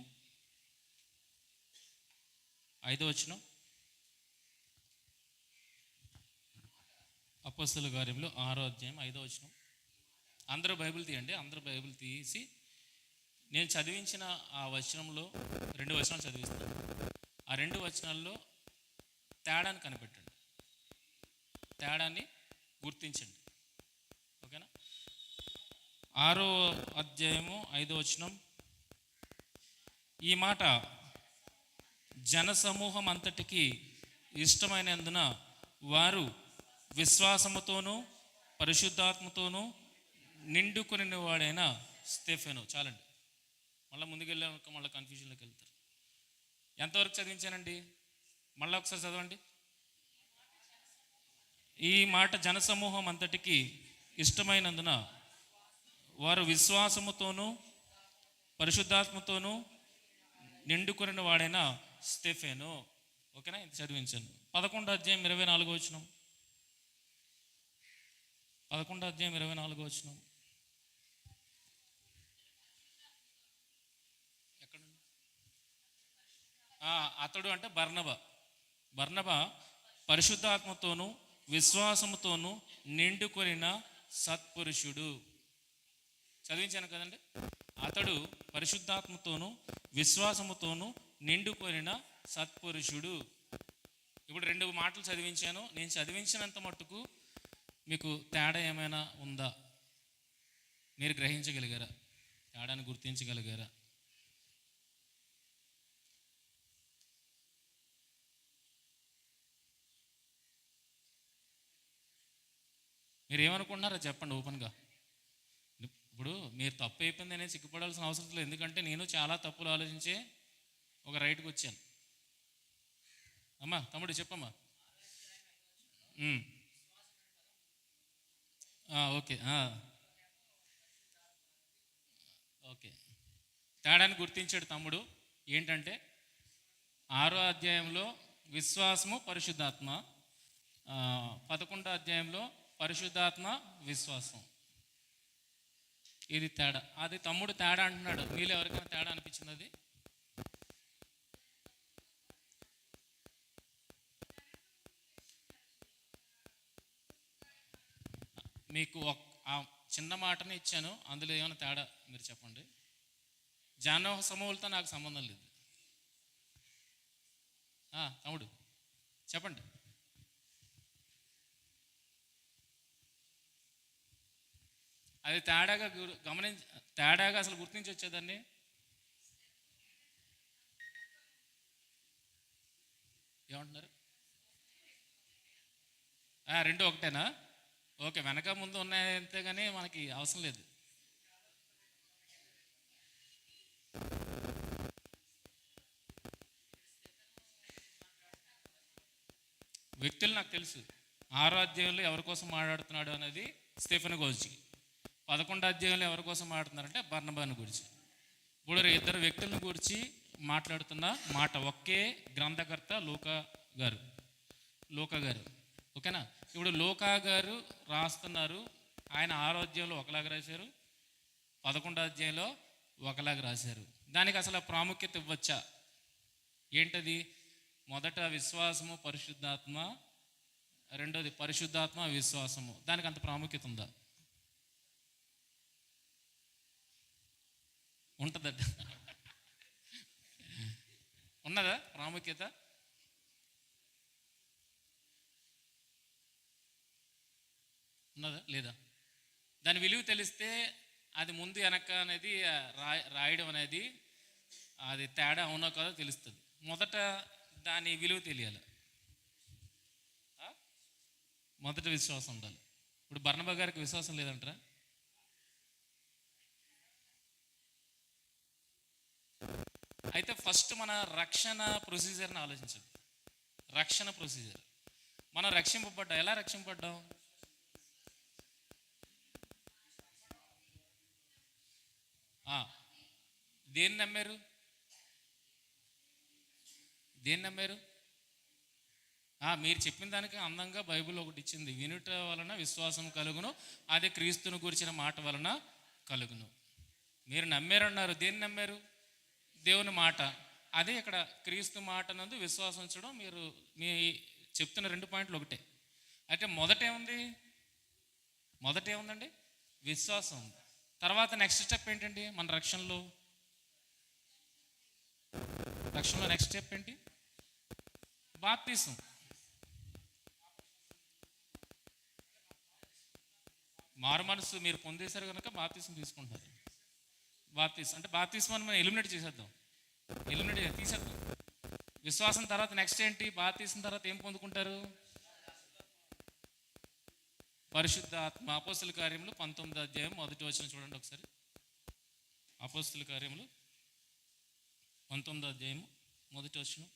[SPEAKER 1] 5వ వచనం. అపోస్తల కార్యములు 6వ అధ్యాయం 5వ వచనం. అందరూ బైబిల్ తీయండి. అందరూ బైబిల్ తీసి నేను చదివించిన ఆ వచనంలో 2 వచనాలు చదివిస్తాను. ఆ 2 వచనాల్లో తేడాన్ని కనిపెట్టండి, తేడాన్ని గుర్తించండి. ఓకేనా? 6వ అధ్యాయము 5వ వచనం. ఈ మాట జనసమూహం అంతటికి ఇష్టమైనందున వారు విశ్వాసముతోనూ పరిశుద్ధాత్మతోనూ నిండుకొని వాడైన స్టెఫెను. చాలండి, మళ్ళీ ముందుకెళ్ళాక మళ్ళీ కన్ఫ్యూజన్లోకి వెళ్తారు. ఎంతవరకు చదివించానండి? మళ్ళీ ఒకసారి చదవండి. ఈ మాట జనసమూహం అంతటికి ఇష్టమైనందున వారు విశ్వాసముతోనూ పరిశుద్ధాత్మతోనూ నిండుకొని వాడైన స్టెఫెను. ఓకేనా? ఇది చదివించాను. 11వ అధ్యాయం 24వ వచనం. 11వ అధ్యాయం 24వ వచనం. ఎక్కడ? అతడు అంటే బర్నబా పరిశుద్ధాత్మతోనూ విశ్వాసముతోనూ నిండుకొనిన సత్పురుషుడు. చదివించాను కదండి. అతడు పరిశుద్ధాత్మతోనూ విశ్వాసముతోనూ నిండుకొనిన సత్పురుషుడు. ఇప్పుడు 2 మాటలు చదివించాను. నేను చదివించినంత మట్టుకు మీకు తేడా ఏమైనా ఉందా? మీరు గ్రహించగలిగారా? తేడాను గుర్తించగలిగారా? మీరు ఏమనుకుంటున్నారో చెప్పండి ఓపెన్గా. ఇప్పుడు మీరు తప్పు అయిపోయింది అనేది సిగ్గుపడాల్సిన అవసరం లేదు, ఎందుకంటే నేను చాలా తప్పులు ఆలోచించే ఒక రైట్కి వచ్చాను. అమ్మా తమ్ముడు చెప్పమ్మా. Okay okay. తేడాన్ని గుర్తించాడు తమ్ముడు. ఏంటంటే 6వ అధ్యాయంలో విశ్వాసము పరిశుద్ధాత్మ, 11వ అధ్యాయంలో పరిశుద్ధాత్మ విశ్వాసం. ఇది తేడా. అది తమ్ముడు తేడా అంటున్నాడు. మీలో ఎవరికైనా తేడా అనిపించింది? అది మీకు ఆ చిన్న మాటనే ఇచ్చాను, అందులో ఏమైనా తేడా మీరు చెప్పండి. జాన సమూహలతో నాకు సంబంధం లేదు. తమ్ముడు చెప్పండి. అది తేడాగా గమనించి, తేడాగా అసలు గుర్తించి వచ్చేదాన్ని. ఏమంటున్నారు? రెండు ఒకటేనా? ఓకే, వెనక ముందు ఉన్నాయంతే కానీ మనకి అవసరం లేదు. వ్యక్తులు నాకు తెలుసు. 6వ అధ్యాయంలో ఎవరి కోసం మాట్లాడుతున్నాడు అనేది స్టెఫెను గురించి, 11వ అధ్యాయంలో ఎవరి కోసం మాట్లాడుతున్నారంటే బర్నబాను గురించి. ఇప్పుడు ఇద్దరు వ్యక్తులను గురించి మాట్లాడుతున్న మాట ఒకే గ్రంథకర్త లూకా గారు. ఓకేనా? ఇప్పుడు లూకా గారు రాస్తున్నారు. ఆయన 6వ అధ్యాయంలో ఒకలాగా రాశారు, 11వ అధ్యాయంలో ఒకలాగా రాశారు. దానికి అసలు ప్రాముఖ్యత ఇవ్వచ్చా? ఏంటది? మొదట విశ్వాసము పరిశుద్ధాత్మ, రెండోది పరిశుద్ధాత్మ విశ్వాసము. దానికి అంత ప్రాముఖ్యత ఉందా? ఉంటుందట. ఉన్నదా ప్రాముఖ్యత? ఉన్నదా లేదా? దాని విలువ తెలిస్తే అది ముందు వెనక అనేది రాయడం అనేది అది తేడా అవునో కాదో తెలుస్తుంది. మొదట దాని విలువ తెలియాలి. మొదట విశ్వాసం ఉండాలి. ఇప్పుడు బర్నబా గారికి విశ్వాసం లేదంటారా? అయితే ఫస్ట్ మన రక్షణ ప్రొసీజర్ని ఆలోచించండి. రక్షణ ప్రొసీజర్, మనం రక్షింపబడ్డా, ఎలా రక్షింపబడ్డాం? దేన్ని నమ్మారు? దేన్ని నమ్మారు? మీరు చెప్పిన దానికి అందంగా బైబిల్ ఒకటి ఇచ్చింది, వినుట వలన విశ్వాసం కలుగును, అదే క్రీస్తును గురించిన మాట వలన కలుగును. మీరు నమ్మారన్నారు. దేన్ని నమ్మారు? దేవుని మాట. అదే ఇక్కడ క్రీస్తు మాట నందు విశ్వాసం ఉంచడం. మీరు మీ చెప్తున్న 2 పాయింట్లు ఒకటే. అయితే మొదట ఏముందండి? విశ్వాసం. తర్వాత నెక్స్ట్ స్టెప్ ఏంటండి? మన రక్షణలో నెక్స్ట్ స్టెప్ ఏంటి? బాప్తిసం. మారు మనసు మీరు పొందేశారు కనుక బాప్తిసం తీసుకుంటారు. బాప్తిసం అంటే బాప్తిసం అని మనం ఎలిమినేట్ తీసేద్దాం. విశ్వాసం తర్వాత నెక్స్ట్ ఏంటి? బాప్తిసం తర్వాత ఏం పొందుకుంటారు? పరిశుద్ధ ఆత్మ. అపోస్తుల కార్యములు 19వ అధ్యాయం 1వ వచనం చూడండి ఒకసారి. అపోస్తుల కార్యములు 19వ అధ్యాయం 1వ వచనం.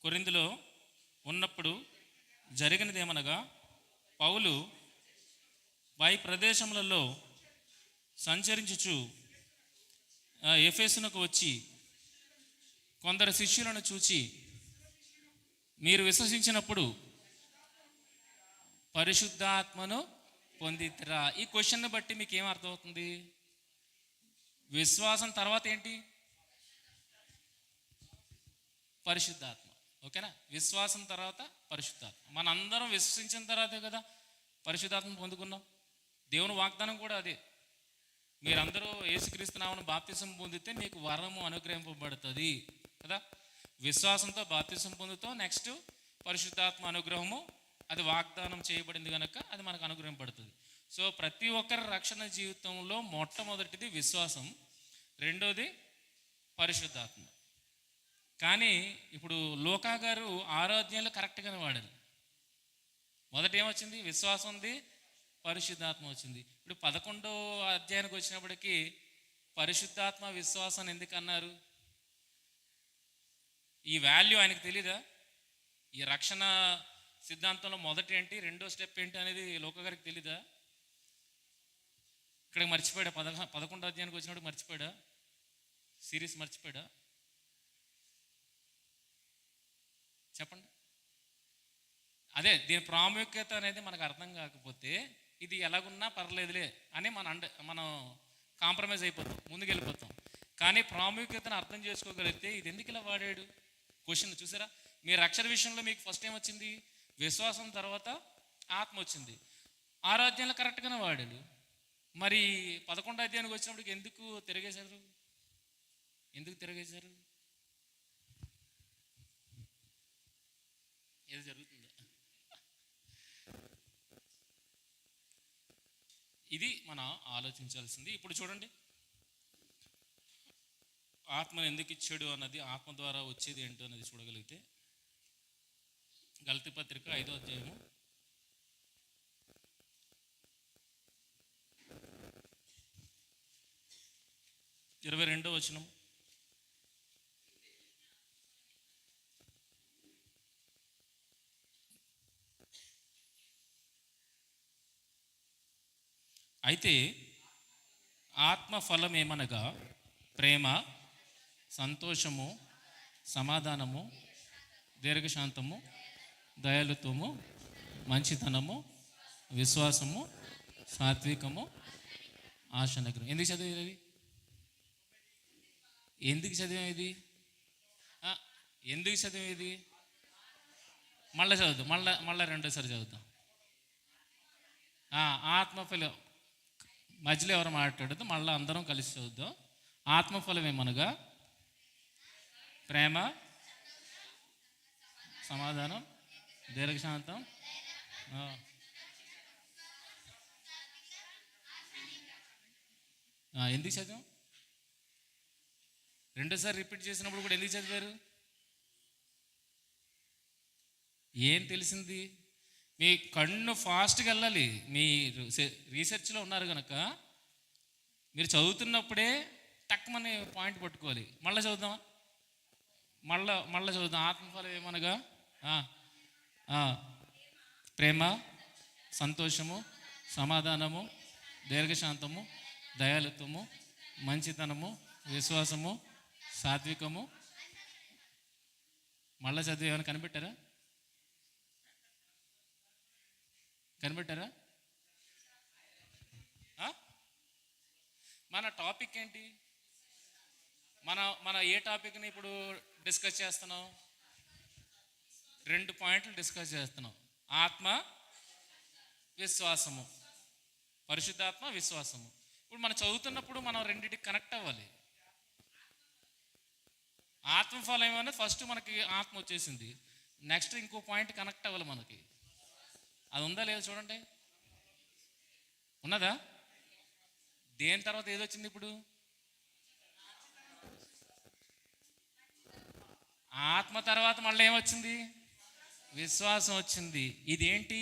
[SPEAKER 1] కొరింథీలో ఉన్నప్పుడు జరిగినదేమనగా, పౌలు పై ప్రదేశములలో సంచరించుచు ఎఫెసునకు వచ్చి కొందరు శిష్యులను చూచి, మీరు విశ్వసించినప్పుడు పరిశుద్ధాత్మను పొందితిరా? ఈ క్వశ్చన్ని బట్టి మీకు ఏం అర్థమవుతుంది? విశ్వాసం తర్వాత ఏంటి? పరిశుద్ధాత్మ. ఓకేనా? విశ్వాసం తర్వాత పరిశుద్ధాత్మ. మనందరం విశ్వసించిన తర్వాతే కదా పరిశుద్ధాత్మ పొందుకున్నాం. దేవుని వాగ్దానం కూడా అదే. మీరందరూ యేసుక్రీస్తు నామమున బాప్తిసం పొందితే మీకు వరము అనుగ్రహింపబడుతుంది కదా. విశ్వాసంతో బాప్తిసం పొందుతాం. నెక్స్ట్ పరిశుద్ధాత్మ అనుగ్రహము, అది వాగ్దానం చేయబడింది కనుక అది మనకు అనుగ్రహింపబడుతుంది. సో ప్రతి ఒక్కరి రక్షణ జీవితంలో మొట్టమొదటిది విశ్వాసం, రెండోది పరిశుద్ధాత్మ. కానీ ఇప్పుడు లూకా గారు 6వ అధ్యాయంలో కరెక్ట్గానే వాడారు. మొదట ఏమొచ్చింది? విశ్వాసం ఉంది, పరిశుద్ధాత్మ వచ్చింది. ఇప్పుడు 11వ అధ్యాయానికి వచ్చినప్పటికీ పరిశుద్ధాత్మ విశ్వాసాన్ని ఎందుకు అన్నారు? ఈ వాల్యూ ఆయనకు తెలీదా? ఈ రక్షణ సిద్ధాంతంలో మొదటి ఏంటి, రెండో స్టెప్ ఏంటి అనేది లూకా గారికి తెలీదా? ఇక్కడికి మర్చిపోయాడా? 11వ అధ్యాయానికి వచ్చినప్పుడు మర్చిపోయాడా? సిరీస్ మర్చిపోయాడా? చెప్పండి. అదే దీని ప్రాముఖ్యత అనేది మనకు అర్థం కాకపోతే ఇది ఎలాగున్నా పర్లేదులే అని మనం కాంప్రమైజ్ అయిపోతాం, ముందుకెళ్ళిపోతాం. కానీ ప్రాముఖ్యతను అర్థం చేసుకోగలిగితే ఇది ఎందుకు ఇలా వాడాడు క్వశ్చన్ చూసారా? మీ రక్షణ విషయంలో మీకు ఫస్ట్ ఏం వచ్చింది? విశ్వాసం, తర్వాత ఆత్మ వచ్చింది. 6వ అధ్యాయంలో కరెక్ట్గానే వాడాడు. మరి 11వ అధ్యాయానికి వచ్చినప్పటికి ఎందుకు తిరగేశారు? ఏదో జరుగుతుందా? ఇది మనం ఆలోచించాల్సింది. ఇప్పుడు చూడండి, ఆత్మను ఎందుకు ఇచ్చాడు అన్నది, ఆత్మ ద్వారా వచ్చేది ఏంటో అనేది చూడగలిగితే గలతీ పత్రిక 5వ అధ్యాయము 22వ వచనం. అయితే ఆత్మ ఫలం ఏమనగా ప్రేమ, సంతోషము, సమాధానము, దీర్ఘశాంతము, దయాళుత్వము, మంచితనము, విశ్వాసము, సాత్వికము, ఆశనగ్రం. ఎందుకు చదివేది? ఎందుకు చదివేది? ఎందుకు చదివేది? మళ్ళీ చదువుతాం, మళ్ళీ రెండోసారి చదువుతాం. ఆత్మఫలం మధ్యలో ఎవరు మాట్లాడద్దు, మళ్ళీ అందరం కలిసి చదువుతాం. ఆత్మఫలం ఏమనగా ప్రేమ, సమాధానం, దీర్ఘశాంతం. ఎందుకు చదివాం? రెండోసారి రిపీట్ చేసినప్పుడు కూడా ఎందుకు చదివారు? ఏం తెలిసింది? మీ కన్ను ఫాస్ట్గా వెళ్ళాలి. మీ రీసెర్చ్లో ఉన్నారు కనుక మీరు చదువుతున్నప్పుడే టక్మని పాయింట్ పట్టుకోవాలి. మళ్ళీ చదువుదామా? మళ్ళీ చదువుదాం. ఆత్మఫలం ఏమనగా ప్రేమ, సంతోషము, సమాధానము, దీర్ఘశాంతము, దయాళుత్వము, మంచితనము, విశ్వాసము, సాత్వికము. మళ్ళీ చదివి ఏమైనా కనిపెట్టారా? మన టాపిక్ ఏంటి? మన ఏ టాపిక్ని ఇప్పుడు డిస్కస్ చేస్తున్నాం? 2 పాయింట్లు డిస్కస్ చేస్తున్నాం. ఆత్మ, విశ్వాసము, పరిశుద్ధాత్మ, విశ్వాసము. ఇప్పుడు మనం చదువుతున్నప్పుడు మనం రెండింటికి కనెక్ట్ అవ్వాలి. ఆత్మఫలం ఏమన్నా ఫస్ట్ మనకి ఆత్మ వచ్చేసింది, నెక్స్ట్ ఇంకో పాయింట్ కనెక్ట్ అవ్వాలి మనకి. అది ఉందా లేదా చూడండి. ఉన్నదా? దేని తర్వాత ఏదొచ్చింది? ఇప్పుడు ఆత్మ తర్వాత మళ్ళీ ఏమొచ్చింది? విశ్వాసం వచ్చింది. ఇదేంటి?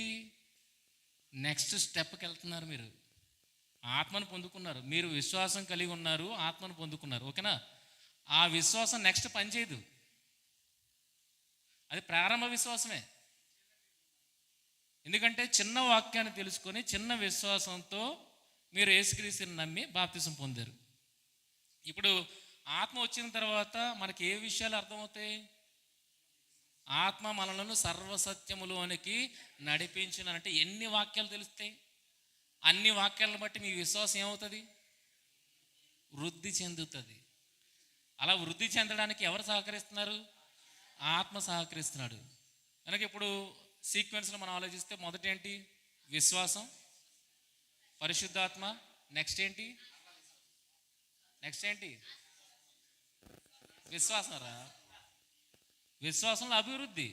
[SPEAKER 1] నెక్స్ట్ స్టెప్కి వెళ్తున్నారు. మీరు ఆత్మను పొందుకున్నారు, మీరు విశ్వాసం కలిగి ఉన్నారు, ఆత్మను పొందుకున్నారు. ఓకేనా? ఆ విశ్వాసం నెక్స్ట్ పనిచేయదు. అది ప్రారంభ విశ్వాసమే. ఎందుకంటే చిన్న వాక్యాన్ని తెలుసుకొని చిన్న విశ్వాసంతో మీరు యేసుక్రీస్తుని నమ్మి బాప్తిసం పొందారు. ఇప్పుడు ఆత్మ వచ్చిన తర్వాత మనకి ఏ విషయాలు అర్థమవుతాయి? ఆత్మ మనలను సర్వసత్యములోనికి నడిపించినంటే ఎన్ని వాక్యాలు తెలుస్తాయి? అన్ని వాక్యాలను బట్టి మీ విశ్వాసం ఏమవుతుంది? వృద్ధి చెందుతుంది. అలా వృద్ధి చెందడానికి ఎవరు సహకరిస్తున్నారు? ఆత్మ సహకరిస్తున్నాడు. కనుక ఇప్పుడు సీక్వెన్స్లో మనం ఆలోచిస్తే మొదటి ఏంటి? విశ్వాసం, పరిశుద్ధాత్మ. నెక్స్ట్ ఏంటి? విశ్వాసం రా. విశ్వాసంలో అభివృద్ధి.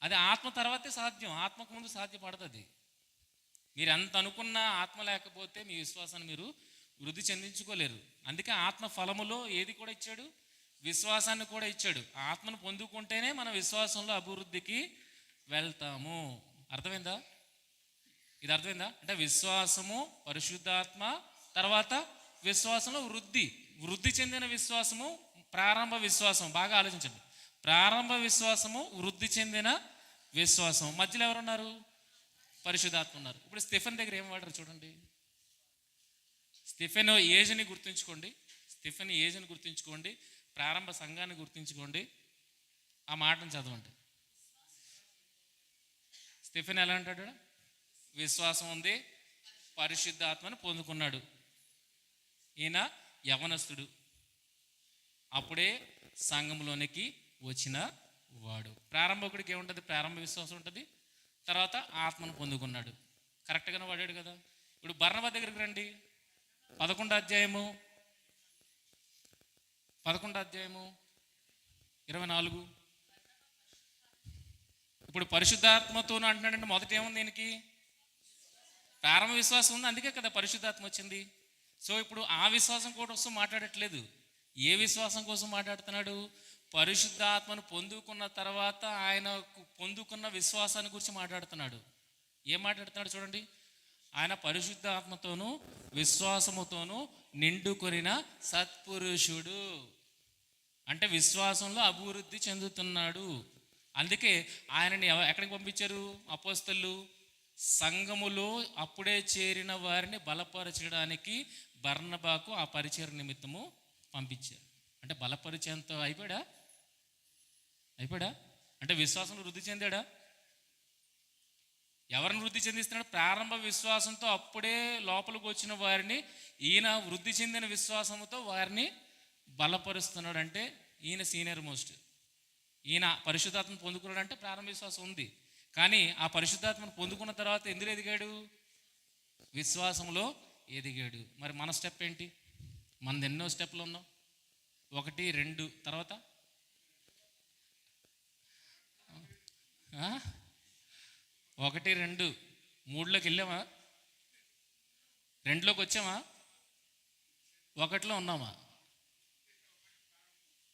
[SPEAKER 1] అది ఆత్మ తర్వాతే సాధ్యం, ఆత్మకు ముందు సాధ్యపడుతుంది. మీరు ఎంత అనుకున్నా ఆత్మ లేకపోతే మీ విశ్వాసాన్ని మీరు వృద్ధి చెందించుకోలేరు. అందుకే ఆత్మ ఫలములో ఏది కూడా ఇచ్చాడు? విశ్వాసాన్ని కూడా ఇచ్చాడు. ఆత్మను పొందుకుంటేనే మనం విశ్వాసంలో అభివృద్ధికి వెళ్తాము. అర్థమైందా? ఇది అర్థమైందా? అంటే విశ్వాసము, పరిశుద్ధాత్మ, తర్వాత విశ్వాసంలో వృద్ధి చెందిన విశ్వాసము, ప్రారంభ విశ్వాసం. బాగా ఆలోచించండి. ప్రారంభ విశ్వాసము, వృద్ధి చెందిన విశ్వాసం. మధ్యలో ఎవరున్నారు? పరిశుద్ధాత్మ ఉన్నారు. ఇప్పుడు స్టెఫెన్ దగ్గర ఏం వాడారు చూడండి. స్టెఫెన్ ఏజ్ని గుర్తుంచుకోండి, ప్రారంభ సంఘాన్ని గుర్తుంచుకోండి. ఆ మాటను చదవండి. స్టెఫెన్ ఎలా అంటాడు? విశ్వాసం ఉంది, పరిశుద్ధాత్మను పొందుకున్నాడు. ఈయన యవనస్తుడు, అప్పుడే సంఘంలోనికి వచ్చిన వాడు. ప్రారంభకుడికి ఏముంటుంది? ప్రారంభ విశ్వాసం ఉంటుంది, తర్వాత ఆత్మను పొందుకున్నాడు. కరెక్ట్గానే వాడాడు కదా. ఇప్పుడు బర్నబా దగ్గరికి రండి. 11వ అధ్యాయము 24. ఇప్పుడు పరిశుద్ధాత్మతో అంటున్నాడంటే మొదట ఏముంది దీనికి? ప్రారంభ విశ్వాసం ఉంది, అందుకే కదా పరిశుద్ధాత్మ వచ్చింది. సో ఇప్పుడు ఆ విశ్వాసం కోసం మాట్లాడట్లేదు. ఏ విశ్వాసం కోసం మాట్లాడుతున్నాడు? పరిశుద్ధాత్మను పొందుకున్న తర్వాత ఆయన పొందుకున్న విశ్వాసాన్ని గురించి మాట్లాడుతున్నాడు. ఏం మాట్లాడుతున్నాడు చూడండి. ఆయన పరిశుద్ధాత్మతోనూ విశ్వాసముతోనూ నిండుకొనిన సత్పురుషుడు, అంటే విశ్వాసంలో అభివృద్ధి చెందుతున్నాడు. అందుకే ఆయనని ఎక్కడికి పంపించారు? అపోస్తలు సంఘములో అప్పుడే చేరిన వారిని బలపరచడానికి బర్నబాకు ఆ పరిచయ నిమిత్తము పంపించారు. అంటే బలపరిచేంత అయిపోయాడా? అంటే విశ్వాసంలో వృద్ధి చెందాడా? ఎవరిని వృద్ధి చెందిస్తున్నాడు? ప్రారంభ విశ్వాసంతో అప్పుడే లోపలికి వచ్చిన వారిని ఈయన వృద్ధి చెందిన విశ్వాసంతో వారిని బలపరుస్తున్నాడు. అంటే ఈయన సీనియర్ మోస్ట్. ఈయన పరిశుద్ధాత్మను పొందుకున్నాడు అంటే ప్రారంభ విశ్వాసం ఉంది. కానీ ఆ పరిశుద్ధాత్మను పొందుకున్న తర్వాత ఎందులో ఎదిగాడు? విశ్వాసంలో ఎదిగాడు. మరి మన స్టెప్ ఏంటి? మనది ఎన్నో స్టెప్లు ఉన్నాం. 1, 2 తర్వాత 1, 2, 3లోకి వెళ్ళామా? 2లోకి వచ్చామా? 1లో ఉన్నామా?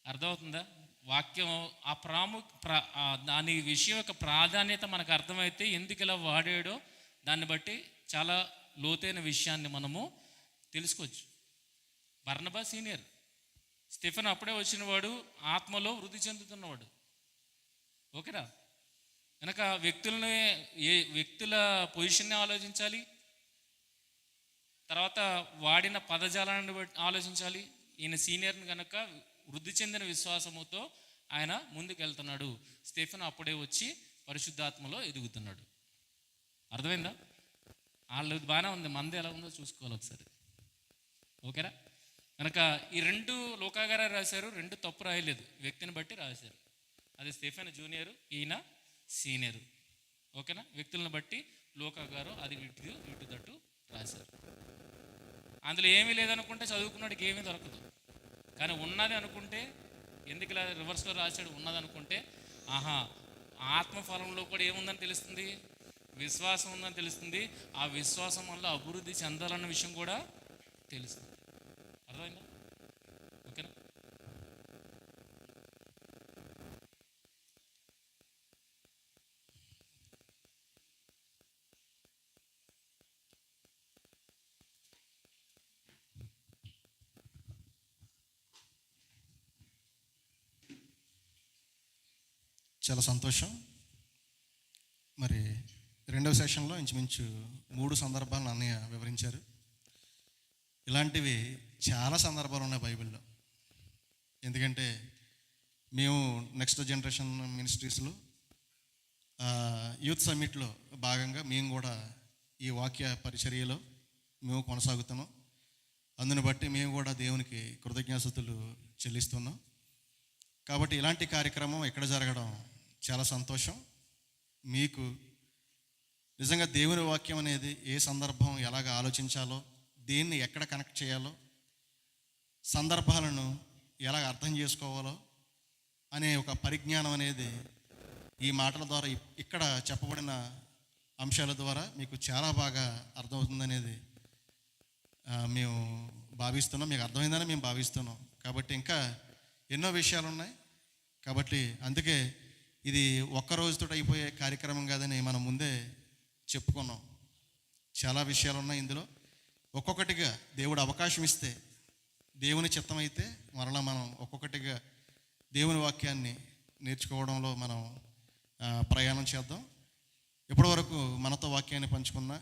[SPEAKER 1] అర్థమవుతుందా? వాక్యం ఆ దాని విషయం యొక్క ప్రాధాన్యత మనకు అర్థమైతే ఎందుకు ఇలా వాడాడో దాన్ని బట్టి చాలా లోతైన విషయాన్ని మనము తెలుసుకోవచ్చు. బర్నబా సీనియర్, స్టెఫెన్ అప్పుడే వచ్చినవాడు, ఆత్మలో వృద్ధి చెందుతున్నవాడు. ఓకేనా? కనుక వ్యక్తుల పొజిషన్ని ఆలోచించాలి, తర్వాత వాడిన పదజాలాన్ని బట్టి ఆలోచించాలి. ఈయన సీనియర్ని కనుక వృద్ధి చెందిన విశ్వాసముతో ఆయన ముందుకు వెళ్తున్నాడు. స్టెఫెన్ అప్పుడే వచ్చి పరిశుద్ధాత్మలో ఎదుగుతున్నాడు. అర్థమైందా? వాళ్ళు బాగానే ఉంది, మంది ఎలా ఉందో చూసుకోవాలి ఒకసారి. ఓకేనా? కనుక ఈ 2 లోకా గారు రాశారు, 2 తప్పు రాయలేదు, వ్యక్తిని బట్టి రాశారు. అది స్టెఫెన్ జూనియరు, ఈయన సీనియరు. ఓకేనా? వ్యక్తులను బట్టి లోకా గారు అది ఇటు తట్టు రాశారు. అందులో ఏమీ లేదనుకుంటే చదువుకున్నాడికి ఏమీ దొరకదు. కానీ ఉన్నది అనుకుంటే, ఎందుకు ఇలా రివర్స్లో రాశాడు? ఉన్నది అనుకుంటే ఆహా, ఆత్మఫలంలో కూడా ఏముందని తెలుస్తుంది? విశ్వాసం ఉందని తెలుస్తుంది. ఆ విశ్వాసం వల్ల అభివృద్ధి చెందాలన్న విషయం కూడా తెలుస్తుంది. అర్థమైందా? ఓకేనా?
[SPEAKER 2] చాలా సంతోషం. మరి 2వ సెషన్లో ఇంచుమించు 3 సందర్భాలను అన్నయ్య వివరించారు. ఇలాంటివి చాలా సందర్భాలు ఉన్నాయి బైబిల్లో. ఎందుకంటే మేము నెక్స్ట్ జనరేషన్ మినిస్ట్రీస్లో యూత్ సమ్మిట్లో భాగంగా మేము కూడా ఈ వాక్య పరిచర్యలో మేము కొనసాగుతున్నాం. అందుని బట్టి మేము కూడా దేవునికి కృతజ్ఞాస్తుతులు చెల్లిస్తున్నాం. కాబట్టి ఇలాంటి కార్యక్రమం ఎక్కడ జరగడం చాలా సంతోషం. మీకు నిజంగా దేవుని వాక్యం అనేది ఏ సందర్భం ఎలాగ ఆలోచించాలో, దేన్ని ఎక్కడ కనెక్ట్ చేయాలో, సందర్భాలను ఎలాగ అర్థం చేసుకోవాలో అనే ఒక పరిజ్ఞానం అనేది ఈ మాటల ద్వారా, ఇక్కడ చెప్పబడిన అంశాల ద్వారా మీకు చాలా బాగా అర్థమవుతుందనేది మేము భావిస్తున్నాం. మీకు అర్థమైందని మేము భావిస్తున్నాం. కాబట్టి ఇంకా ఎన్నో విషయాలు ఉన్నాయి. కాబట్టి అందుకే ఇది ఒక్కరోజుతో అయిపోయే కార్యక్రమం కాదని మనం ముందే చెప్పుకున్నాం. చాలా విషయాలు ఉన్నాయి ఇందులో. ఒక్కొక్కటిగా దేవుడు అవకాశం ఇస్తే, దేవుని చిత్తం అయితే మరలా మనం ఒక్కొక్కటిగా దేవుని వాక్యాన్ని నేర్చుకోవడంలో మనం ప్రయాణం చేద్దాం. ఇప్పటివరకు మనతో వాక్యాన్ని పంచుకున్న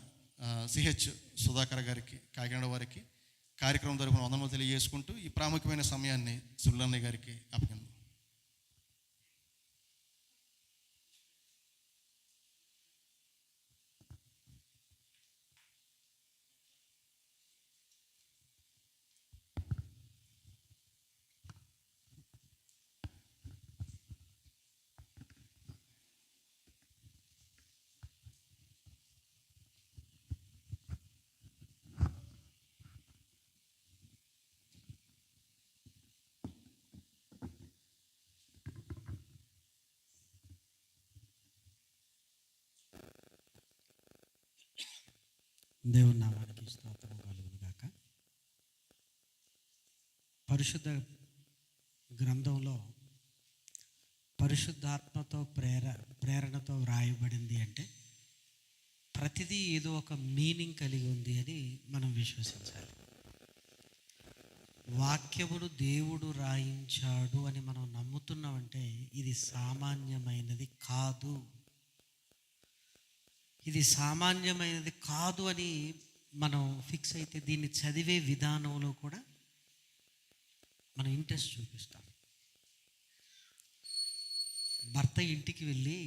[SPEAKER 2] సిహెచ్ సుధాకర్ గారికి, కాకినాడ వారికి కార్యక్రమం తరపున వందనములు తెలియజేసుకుంటూ ఈ ప్రాముఖ్యమైన సమయాన్ని సుల్లన్నయ్య గారికి అప్పగిందాం.
[SPEAKER 3] దేవుని నామానికి స్తోత్రం కలుగును గాక. పరిశుద్ధ గ్రంథంలో పరిశుద్ధాత్మతో ప్రేరణతో వ్రాయబడింది అంటే ప్రతిదీ ఏదో ఒక మీనింగ్ కలిగి ఉంది అని మనం విశ్వసించాలి. వాక్యమును దేవుడు రాయించాడు అని మనం నమ్ముతున్నామంటే ఇది సామాన్యమైనది కాదు. ఇది సామాన్యమైనది కాదు అని మనం ఫిక్స్ అయితే దీన్ని చదివే విధానంలో కూడా మనం ఇంట్రెస్ట్ చూపిస్తాం. భర్త ఇంటికి వెళ్ళి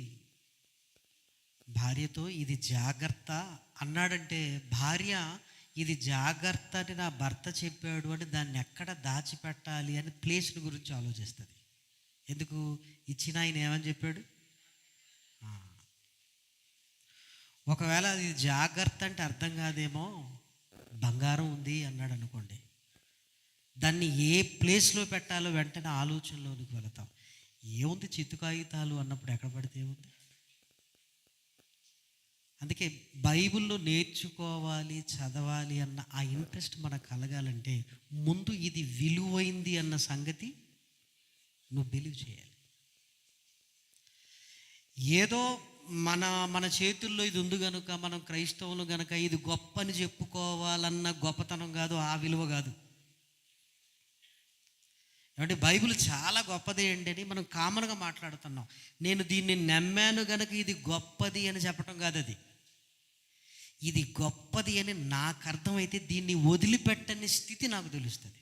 [SPEAKER 3] భార్యతో ఇది జాగ్రత్త అన్నాడంటే భార్య ఇది జాగ్రత్త అని నా భర్త చెప్పాడు అని దాన్ని ఎక్కడ దాచిపెట్టాలి అని ప్లేస్ని గురించి ఆలోచిస్తుంది. ఎందుకు ఇచ్చిన ఆయన ఏమని చెప్పాడు? ఒకవేళ అది జాగ్రత్త అంటే అర్థం కాదేమో, బంగారం ఉంది అన్నాడు అనుకోండి, దాన్ని ఏ ప్లేస్లో పెట్టాలో వెంటనే ఆలోచనలోనికి వెళతాం. ఏముంది చిత్తు కాగితాలు అన్నప్పుడు ఎక్కడ పడితే ఏముంది? అందుకే బైబిల్లో నేర్చుకోవాలి, చదవాలి అన్న ఆ ఇంట్రెస్ట్ మనకు కలగాలంటే ముందు ఇది విలువైంది అన్న సంగతి నువ్వు బిలీవ్ చేయాలి. ఏదో మన చేతుల్లో ఇది ఉంది కనుక మనం క్రైస్తవులు కనుక ఇది గొప్ప అని చెప్పుకోవాలన్న గొప్పతనం కాదు, ఆ విలువ కాదు. ఏమంటే బైబిల్ చాలా గొప్పది అండి అని మనం కామన్గా మాట్లాడుతున్నాం. నేను దీన్ని నమ్మాను కనుక ఇది గొప్పది అని చెప్పడం కాదు. అది ఇది గొప్పది అని నాకు అర్థమైతే దీన్ని వదిలిపెట్టని స్థితి నాకు తెలుస్తుంది.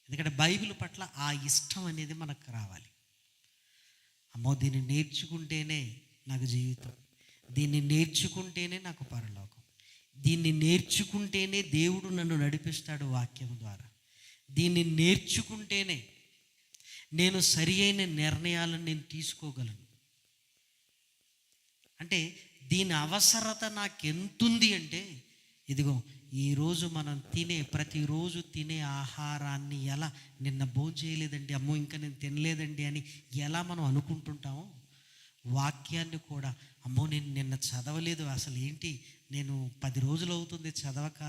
[SPEAKER 3] ఎందుకంటే బైబిల్ పట్ల ఆ ఇష్టం అనేది మనకు రావాలి. అమ్మో దీన్ని నేర్చుకుంటేనే నాకు జీవితం, దీన్ని నేర్చుకుంటేనే నాకు పరలోకం, దీన్ని నేర్చుకుంటేనే దేవుడు నన్ను నడిపిస్తాడు వాక్యం ద్వారా, దీన్ని నేర్చుకుంటేనే నేను సరి అయిన నిర్ణయాలను నేను తీసుకోగలను. అంటే దీని అవసరత నాకు ఎంతుంది అంటే ఇదిగో ఈరోజు మనం ప్రతిరోజు తినే ఆహారాన్ని ఎలా నిన్న భోజనం చేయలేదండి, అమ్మో ఇంకా నేను తినలేదండి అని ఎలా మనం అనుకుంటుంటామో, వాక్యాన్ని కూడా అమ్మో నేను నిన్న చదవలేదు, అసలు ఏంటి నేను 10 రోజులు అవుతుంది చదవక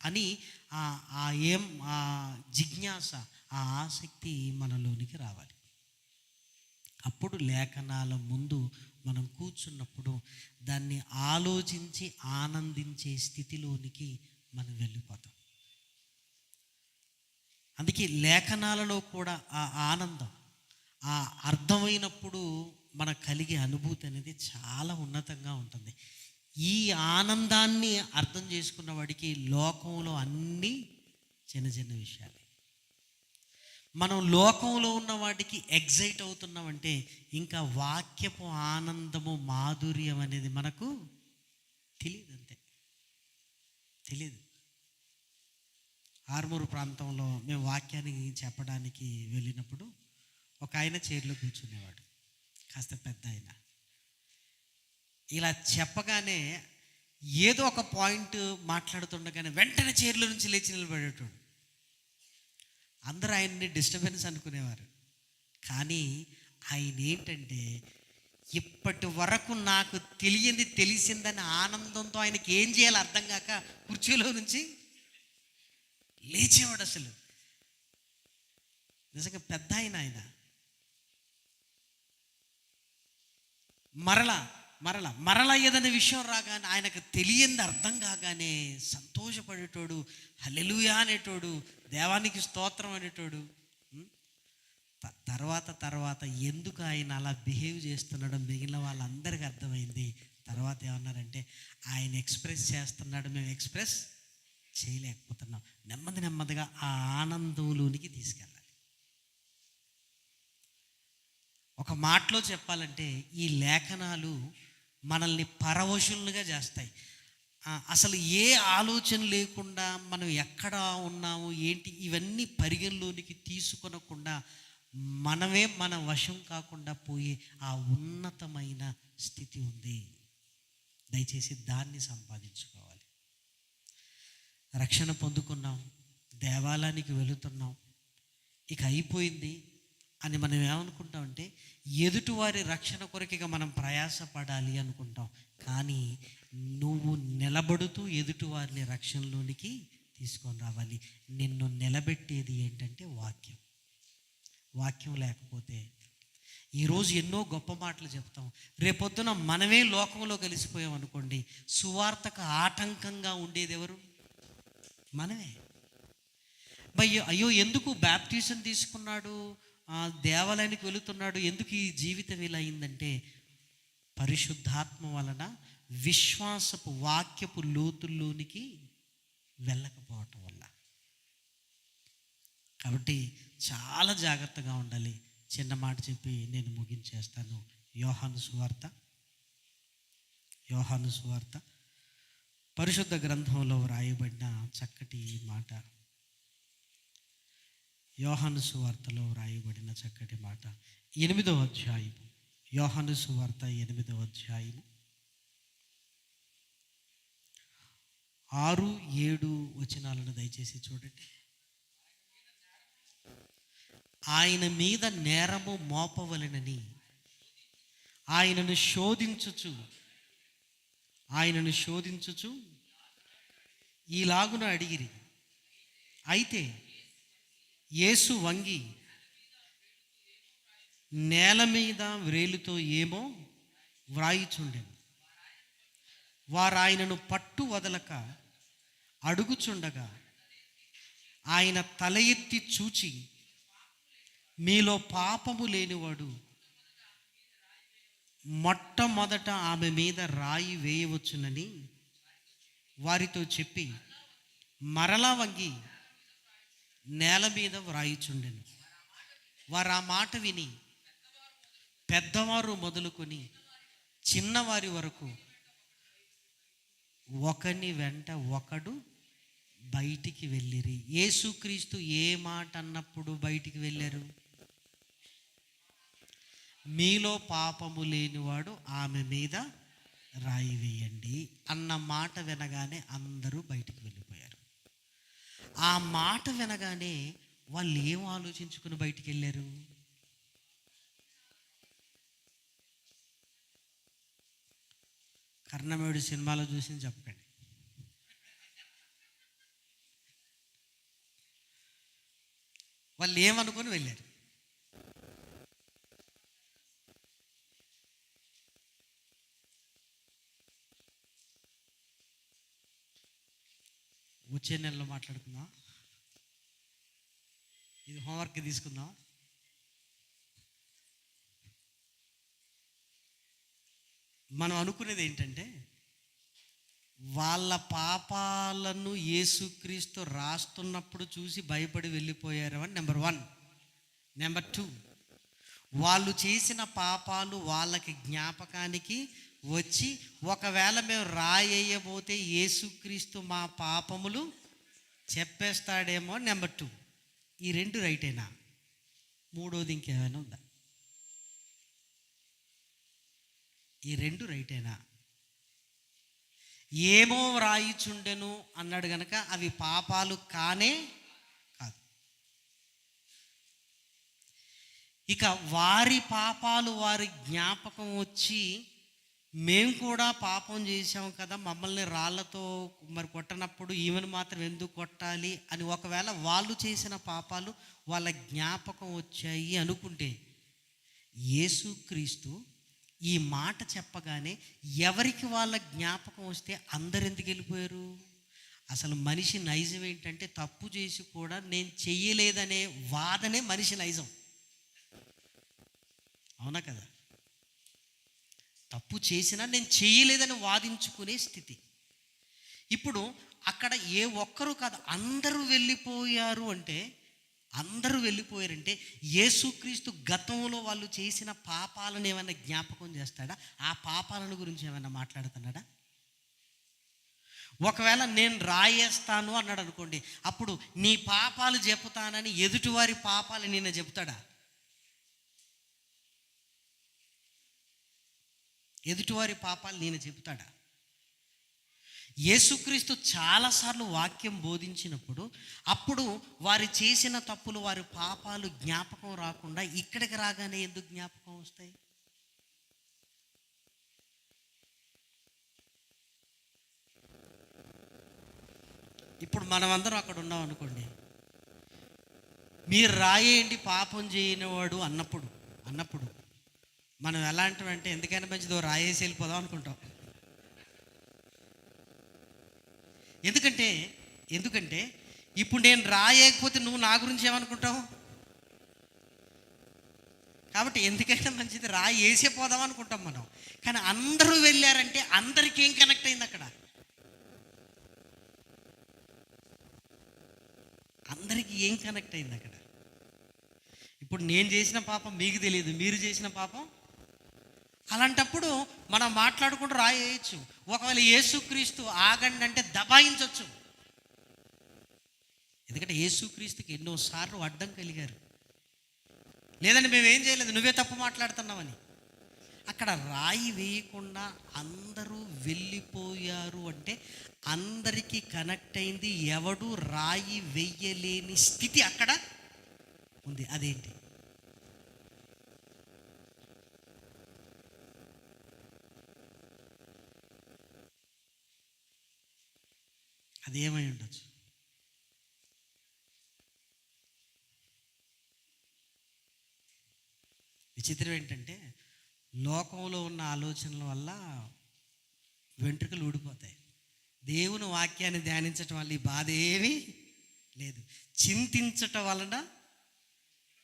[SPEAKER 3] అని ఆ జిజ్ఞాస, ఆ ఆసక్తి మనలోనికి రావాలి. అప్పుడు లేఖనాల ముందు మనం కూర్చున్నప్పుడు దాన్ని ఆలోచించి ఆనందించే స్థితిలోనికి మనం వెళ్ళిపోతాం. అందుకే లేఖనాలలో కూడా ఆ ఆనందం, ఆ అర్థమైనప్పుడు మనకు కలిగే అనుభూతి అనేది చాలా ఉన్నతంగా ఉంటుంది. ఈ ఆనందాన్ని అర్థం చేసుకున్న వాడికి లోకంలో అన్నీ చిన్న చిన్న విషయాలే. మనం లోకంలో ఉన్న వాటికి ఎగ్జైట్ అవుతున్నామంటే ఇంకా వాక్యపు ఆనందము, మాధుర్యం అనేది మనకు తెలియదు, అంతే తెలియదు. ఆర్మూరు ప్రాంతంలో మేము వాక్యాన్ని చెప్పడానికి వెళ్ళినప్పుడు ఒక ఆయన చైర్లో కూర్చునేవాడు, కాస్త పెద్ద ఆయన. ఇలా చెప్పగానే ఏదో ఒక పాయింట్ మాట్లాడుతుండగానే వెంటనే చైర్లో నుంచి లేచి నిలబడేటోడు. అందరూ ఆయన్ని డిస్టర్బెన్స్ అనుకునేవారు. కానీ ఆయన ఏంటంటే ఇప్పటి వరకు నాకు తెలిసిందని ఆనందంతో ఆయనకి ఏం చేయాలో అర్థం కాక కుర్చీలో నుంచి లేచేవాడు. అసలు నిజంగా పెద్ద ఆయన మరలా ఏదైనా విషయం రాగానే ఆయనకు తెలియంది అర్థం కాగానే సంతోషపడేటోడు, హల్లెలూయా అనేటోడు, దేవానికి స్తోత్రం అనేటోడు. తర్వాత ఎందుకు ఆయన అలా బిహేవ్ చేస్తున్నాడో మిగిలిన వాళ్ళందరికీ అర్థమైంది. తర్వాత ఏమన్నారంటే ఆయన ఎక్స్ప్రెస్ చేస్తున్నాడు, మేము ఎక్స్ప్రెస్ చేయలేకపోతున్నాం. నెమ్మదిగా ఆ ఆనందంలోనికి తీసుకెళ్ళాలి. ఒక మాటలో చెప్పాలంటే ఈ లేఖనాలు మనల్ని పరవశులుగా చేస్తాయి. అసలు ఏ ఆలోచన లేకుండా మనం ఎక్కడ ఉన్నాము ఏంటి ఇవన్నీ పరిగణలోనికి తీసుకొనకుండా మనమే మన వశం కాకుండా పోయే ఆ ఉన్నతమైన స్థితి ఉంది. దయచేసి దాన్ని సంపాదించుకోవాలి. రక్షణ పొందుకున్నాం, దేవాలయానికి వెళుతున్నాం, ఇక అయిపోయింది అని మనం ఏమనుకుంటామంటే ఎదుటివారి రక్షణ కొరకిగా మనం ప్రయాసపడాలి అనుకుంటాం. కానీ నువ్వు నిలబడుతూ ఎదుటివారిని రక్షణలోనికి తీసుకొని రావాలి. నిన్ను నిలబెట్టేది ఏంటంటే వాక్యం. వాక్యం లేకపోతే ఈరోజు ఎన్నో గొప్ప మాటలు చెప్తాం, రేపొద్దున మనమే లోకంలో కలిసిపోయాం అనుకోండి, సువార్తకు ఆటంకంగా ఉండేది ఎవరు? మనమే. అయ్యో ఎందుకు బ్యాప్టిజం తీసుకున్నాడు, దేవాలయానికి వెళుతున్నాడు, ఎందుకు ఈ జీవితం ఇలా అయిందంటే పరిశుద్ధాత్మ వలన విశ్వాసపు వాక్యపు లోతుల్లోనికి వెళ్ళకపోవటం వల్ల. కాబట్టి చాలా జాగ్రత్తగా ఉండాలి. చిన్న మాట చెప్పి నేను ముగించేస్తాను. యోహాను సువార్త పరిశుద్ధ గ్రంథంలో వ్రాయబడిన చక్కటి మాట. యోహాను సువార్తలో వ్రాయబడిన చక్కటి మాట 8వ అధ్యాయం. యోహాను సువార్త 8వ అధ్యాయం 6-7 వచనాలను దయచేసి చూడండి. ఆయన మీద నేరము మోపవలెనని ఆయనను శోధించుచు ఈలాగున అడిగిరి. అయితే యేసు వంగి నేల మీద వ్రేలుతో ఏమో వ్రాయిచుండెను. వారు ఆయనను పట్టు వదలక అడుగుచుండగా ఆయన తల ఎత్తి చూచి, మీలో పాపము లేనివాడు మొట్టమొదట ఆమె మీద రాయి వేయవచ్చునని వారితో చెప్పి మరలా వంగి నేల మీద వ్రాయిచుండెను. వారు ఆ మాట విని పెద్దవారు మొదలుకొని చిన్నవారి వరకు ఒకని వెంట ఒకడు బయటికి వెళ్ళిరి. యేసుక్రీస్తు ఏ మాట అన్నప్పుడు బయటికి వెళ్ళారు? మీలో పాపము లేనివాడు ఆమె మీద రాయి వేయండి అన్న మాట వినగానే అందరూ బయటికి వెళ్ళిపోయారు. ఆ మాట వినగానే వాళ్ళు ఏం ఆలోచించుకుని బయటికి వెళ్ళారు? కర్ణమేడు సినిమాలో చూసింది చెప్పకండి. వాళ్ళు ఏమనుకొని వెళ్ళారు? వచ్చే నెలలో మాట్లాడుకుందాం. ఇది హోంవర్క్ తీసుకుందాం. మనం అనుకునేది ఏంటంటే వాళ్ళ పాపాలను యేసుక్రీస్తు రాస్తున్నప్పుడు చూసి భయపడి వెళ్ళిపోయారు అని నెంబర్ 1. నెంబర్ 2, వాళ్ళు చేసిన పాపాలు వాళ్ళకి జ్ఞాపకానికి వచ్చి ఒకవేళ మేము రాయబోతే యేసుక్రీస్తు మా పాపములు చెప్పేస్తాడేమో. నెంబర్ 2. ఈ 2 రైటేనా? మూడోది ఇంకేమైనా ఉందా? ఈ 2 రైటేనా? ఏమో వ్రాయిచుండెను అన్నాడు గనక అవి పాపాలు కానే కాదు. ఇక వారి పాపాలు వారి జ్ఞాపకం వచ్చి మేము కూడా పాపం చేసాం కదా, మమ్మల్ని రాళ్లతో మరి కొట్టనప్పుడు ఈమెను మాత్రం ఎందుకు కొట్టాలి అని ఒకవేళ వాళ్ళు చేసిన పాపాలు వాళ్ళ జ్ఞాపకం వచ్చాయి అనుకుంటే, యేసుక్రీస్తు ఈ మాట చెప్పగానే ఎవరికి వాళ్ళ జ్ఞాపకం వస్తే అందరు ఎందుకు వెళ్ళిపోయారు? అసలు మనిషి నైజం ఏంటంటే తప్పు చేసి కూడా నేను చెయ్యలేదనే వాదనే మనిషి నైజం. అవునా కదా? తప్పు చేసినా నేను చేయలేదని వాదించుకునే స్థితి. ఇప్పుడు అక్కడ ఏ ఒక్కరు కాదు, అందరూ వెళ్ళిపోయారు. అంటే అందరూ వెళ్ళిపోయారంటే యేసుక్రీస్తు గతంలో వాళ్ళు చేసిన పాపాలను ఏమైనా జ్ఞాపకం చేస్తాడా? ఆ పాపాలను గురించి ఏమైనా మాట్లాడుతున్నాడా? ఒకవేళ నేను రాయేస్తాను అన్నాడు అనుకోండి, అప్పుడు నీ పాపాలు చెప్తానని ఎదుటివారి పాపాలు నేను చెప్తాడా? ఎదుటివారి పాపాలు నేను చెప్తాడా? యేసుక్రీస్తు చాలాసార్లు వాక్యం బోధించినప్పుడు అప్పుడు వారు చేసిన తప్పులు, వారి పాపాలు జ్ఞాపకం రాకుండా ఇక్కడికి రాగానే ఎందుకు జ్ఞాపకం వస్తాయి? ఇప్పుడు మనమందరం అక్కడ ఉన్నాం అనుకోండి, మీరు రాయేంటి పాపం చేయనివాడు అన్నప్పుడు మనం ఎలాంటివంటే ఎందుకైనా మంచిదో రాయేసి వెళ్ళిపోదాం అనుకుంటాం. ఎందుకంటే ఇప్పుడు నేను రాయకపోతే నువ్వు నా గురించి ఏమనుకుంటావు? కాబట్టి ఎందుకైనా మంచిది రాయి వేసే పోదాం అనుకుంటాం మనం. కానీ అందరూ వెళ్ళారంటే అందరికీ ఏం కనెక్ట్ అయింది అక్కడ? అందరికీ ఏం కనెక్ట్ అయింది అక్కడ? ఇప్పుడు నేను చేసిన పాపం మీకు తెలియదు, మీరు చేసిన పాపం. అలాంటప్పుడు మనం మాట్లాడుకుంటూ రాయేయచ్చు. ఒకవేళ యేసుక్రీస్తు ఆగండి అంటే దబాయించవచ్చు. ఎందుకంటే యేసుక్రీస్తుకి ఎన్నోసార్లు అడ్డం కలిగారు. లేదంటే మేమేం చేయలేదు, నువ్వే తప్పు మాట్లాడుతున్నావని. అక్కడ రాయి వేయకుండా అందరూ వెళ్ళిపోయారు అంటే అందరికీ కనెక్ట్ అయింది. ఎవడు రాయి వెయ్యలేని స్థితి అక్కడ ఉంది. అదేంటి? అదేమై ఉండొచ్చు? విచిత్రం ఏంటంటే లోకంలో ఉన్న ఆలోచనల వల్ల వెంట్రుకలు ఊడిపోతాయి. దేవుని వాక్యాన్ని ధ్యానించటం వల్ల ఈ బాధ ఏమీ లేదు. చింతించటం వలన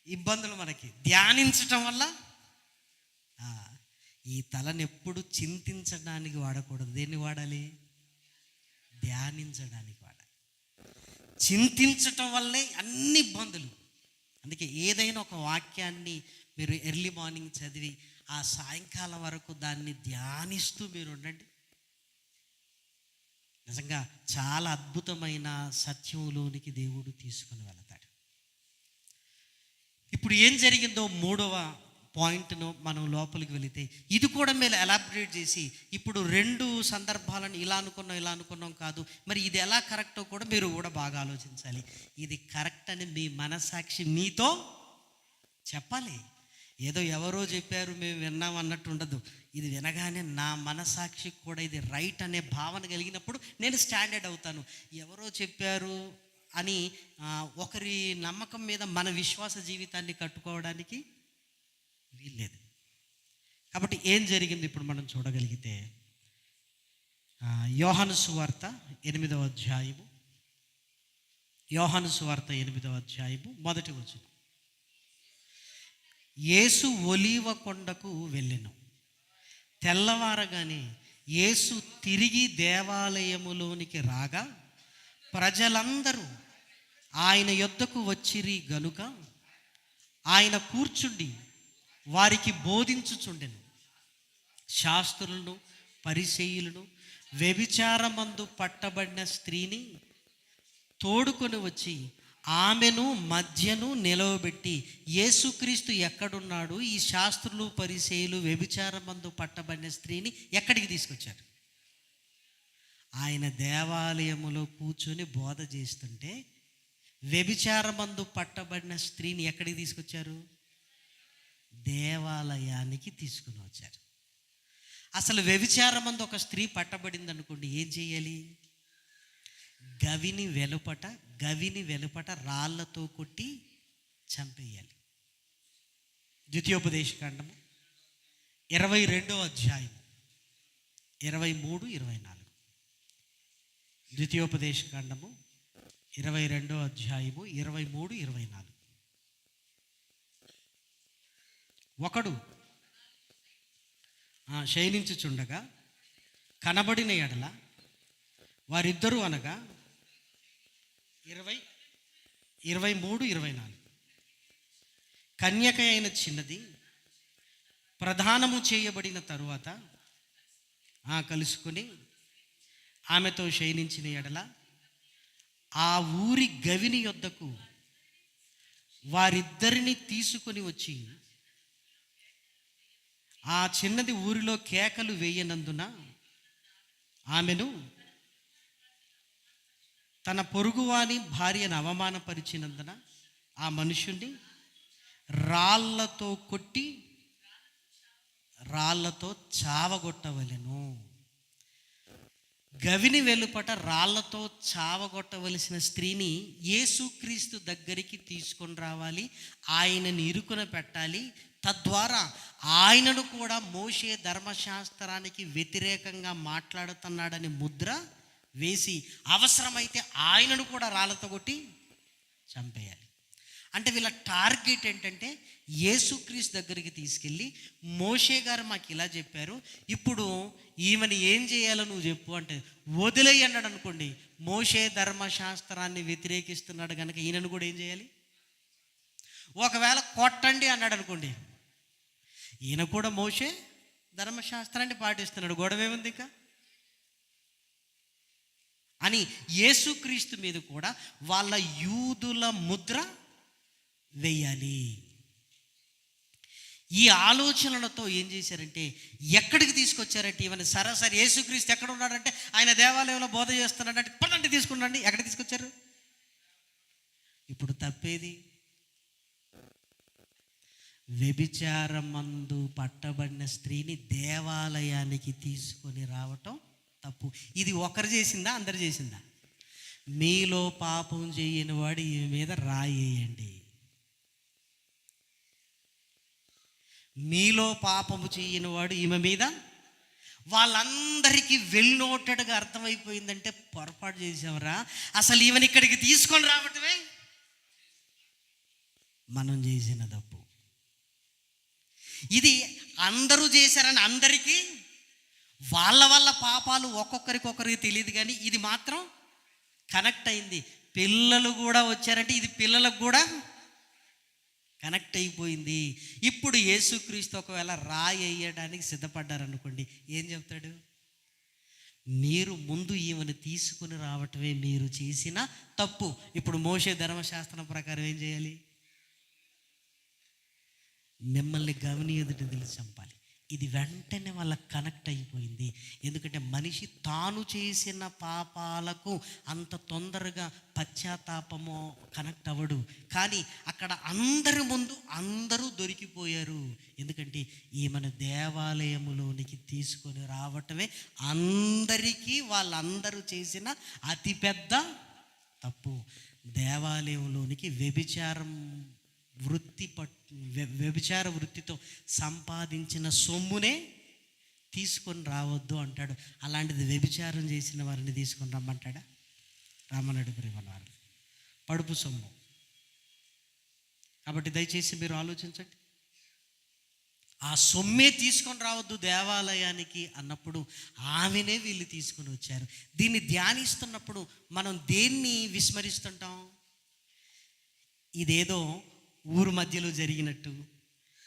[SPEAKER 3] ఇబ్బందులు మనకి, ధ్యానించటం వల్ల ఈ తలని ఎప్పుడు చింతించడానికి వాడకూడదు. దేన్ని వాడాలి? ధ్యానించడానికి వాడాలి. చింతించటం వల్లే అన్ని ఇబ్బందులు. అందుకే ఏదైనా ఒక వాక్యాన్ని మీరు ఎర్లీ మార్నింగ్ చదివి ఆ సాయంకాలం వరకు దాన్ని ధ్యానిస్తూ మీరు ఉండండి. నిజంగా చాలా అద్భుతమైన సత్యంలోనికి దేవుడు తీసుకొని వెళతాడు. ఇప్పుడు ఏం జరిగిందో మూడవ పాయింట్ను మనం లోపలికి వెళితే ఇది కూడా మీరు ఎలాబరేట్ చేసి, ఇప్పుడు రెండు సందర్భాలను ఇలా అనుకున్నాం కాదు, మరి ఇది ఎలా కరెక్టో కూడా మీరు కూడా బాగా ఆలోచించాలి. ఇది కరెక్ట్ అని మీ మనస్సాక్షి మీతో చెప్పాలి. ఏదో ఎవరో చెప్పారు మేము విన్నాం అన్నట్టు ఉండదు. ఇది వినగానే నా మనస్సాక్షికి కూడా ఇది రైట్ అనే భావన కలిగినప్పుడు నేను స్టాండర్డ్ అవుతాను. ఎవరో చెప్పారు అని ఒకరి నమ్మకం మీద మన విశ్వాస జీవితాన్ని కట్టుకోవడానికి వీల్లేదు. కాబట్టి ఏం జరిగింది ఇప్పుడు మనం చూడగలిగితే, యోహాను సువార్త 8వ అధ్యాయము, యోహాను సువార్త 8వ అధ్యాయము మొదటి వచనం. యేసు ఒలీవ కొండకు వెళ్ళెను. తెల్లవారగానే యేసు తిరిగి దేవాలయములోనికి రాగా ప్రజలందరూ ఆయన యొద్దకు వచ్చిరి గనుక ఆయన కూర్చుండి వారికి బోధించుచుండెను. శాస్త్రులను పరిసయ్యులను వ్యభిచారమందు పట్టబడిన స్త్రీని తోడుకొని వచ్చి ఆమెను మధ్యను నిలవబెట్టి, యేసుక్రీస్తు ఎక్కడున్నాడు, ఈ శాస్త్రులు పరిసయ్యులు వ్యభిచారమందు పట్టబడిన స్త్రీని ఎక్కడికి తీసుకొచ్చారు? ఆయన దేవాలయములో కూర్చొని బోధ చేస్తుంటే వ్యభిచారమందు పట్టబడిన స్త్రీని ఎక్కడికి తీసుకొచ్చారు? దేవాలయానికి తీసుకుని వచ్చారు. అసలు వ్యభిచారమందు ఒక స్త్రీ పట్టబడింది అనుకోండి, ఏం చేయాలి? గవిని వెలుపట రాళ్లతో కొట్టి చంపేయాలి. ద్వితీయోపదేశకాండము 22వ అధ్యాయం 23, 24. ద్వితీయోపదేశకాండము 22వ అధ్యాయము 23, 24. ఒకడు శయనించుచుండగా కనబడిన ఎడల వారిద్దరూ అనగా 23, 24. కన్యక అయిన చిన్నది ప్రధానము చేయబడిన తరువాత కలుసుకొని ఆమెతో శయనించిన ఎడల ఆ ఊరి గవిని యొద్దకు వారిద్దరిని తీసుకొని వచ్చి ఆ చిన్నది ఊరిలో కేకలు వేయనందున ఆమెను తన పొరుగువాని భార్యను అవమానపరిచినందున ఆ మనుషుణ్ణి రాళ్లతో కొట్టి రాళ్లతో చావగొట్టవలెను. గవిని వెలుపట రాళ్లతో చావగొట్టవలసిన స్త్రీని యేసుక్రీస్తు దగ్గరికి తీసుకొని రావాలి, ఆయనని ఇరుకున పెట్టాలి. తద్వారా ఆయనను కూడా మోషే ధర్మశాస్త్రానికి వ్యతిరేకంగా మాట్లాడుతున్నాడని ముద్ర వేసి అవసరమైతే ఆయనను కూడా రాళ్లతో కొట్టి చంపేయాలి. అంటే వీళ్ళ టార్గెట్ ఏంటంటే యేసుక్రీస్తు దగ్గరికి తీసుకెళ్ళి, మోషే గారు మాకు ఇలా చెప్పారు, ఇప్పుడు ఈమెను ఏం చేయాలో నువ్వు చెప్పు అంటే వదిలేయి అన్నాడు అనుకోండి. మోషే ధర్మశాస్త్రాన్ని వ్యతిరేకిస్తున్నాడు కనుక ఈయనను కూడా ఏం చేయాలి? ఒకవేళ కొట్టండి అన్నాడు అనుకోండి, ఈయన కూడా మోషే ధర్మశాస్త్రాన్ని పాటిస్తున్నాడు, గొడవ ఏముంది ఇంకా అని యేసుక్రీస్తు మీద కూడా వాళ్ళ యూదుల ముద్ర వేయాలి. ఈ ఆలోచనలతో ఏం చేశారంటే ఎక్కడికి తీసుకొచ్చారంటే ఈవెన్ సరాసరి యేసుక్రీస్తు ఎక్కడ ఉన్నాడంటే ఆయన దేవాలయంలో బోధ చేస్తున్నాడంటే పదండి తీసుకున్నాండి. ఎక్కడ తీసుకొచ్చారు? ఇప్పుడు తప్పేది వ్యభిచారమందు పట్టబడిన స్త్రీని దేవాలయానికి తీసుకొని రావటం తప్పు. ఇది ఒకరు చేసిందా, అందరు చేసిందా? మీలో పాపం చేయని వాడు ఈ మీద రాయేయండి. మీలో పాపము చేయని వాడు ఈమె మీద. వాళ్ళందరికీ వెల్ నోటెడ్గా అర్థమైపోయిందంటే పొరపాటు చేసామరా, అసలు ఈమెను ఇక్కడికి తీసుకొని రావటమే మనం చేసిన తప్పు. ఇది అందరూ చేశారని అందరికీ వాళ్ళ వాళ్ళ పాపాలు ఒక్కొక్కరికొకరికి తెలియదు, కానీ ఇది మాత్రం కనెక్ట్ అయింది. పిల్లలు కూడా వచ్చారంటే ఇది పిల్లలకు కూడా కనెక్ట్ అయిపోయింది. ఇప్పుడు యేసుక్రీస్తు ఒకవేళ రాయి వేయడానికి సిద్ధపడ్డారనుకోండి, ఏం చెప్తాడు? మీరు ముందు ఈమెను తీసుకుని రావటమే మీరు చేసిన తప్పు. ఇప్పుడు మోషే ధర్మశాస్త్రం ప్రకారం ఏం చేయాలి? మిమ్మల్ని గమని ఎదుటి తెలిసి చంపాలి. ఇది వెంటనే వాళ్ళకి కనెక్ట్ అయిపోయింది. ఎందుకంటే మనిషి తాను చేసిన పాపాలకు అంత తొందరగా పశ్చాత్తాపమో కనెక్ట్ అవ్వడు. కానీ అక్కడ అందరి ముందు అందరూ దొరికిపోయారు. ఎందుకంటే ఈమెను దేవాలయములోనికి తీసుకొని రావటమే అందరికీ వాళ్ళందరూ చేసిన అతిపెద్ద తప్పు. దేవాలయంలోనికి వ్యభిచార వృత్తితో సంపాదించిన సొమ్మునే తీసుకొని రావద్దు అంటాడు. అలాంటిది వ్యభిచారం చేసిన వారిని తీసుకొని రమ్మంటాడా? రామనాడు ప్రేమవారు పడుపు సొమ్ము. కాబట్టి దయచేసి మీరు ఆలోచించండి. ఆ సొమ్మే తీసుకొని రావద్దు దేవాలయానికి అన్నప్పుడు ఆమెనే వీళ్ళు తీసుకొని వచ్చారు. దీన్ని ధ్యానిస్తున్నప్పుడు మనం దేన్ని విస్మరిస్తుంటాం? ఇదేదో ఊరు మధ్యలో జరిగినట్టు,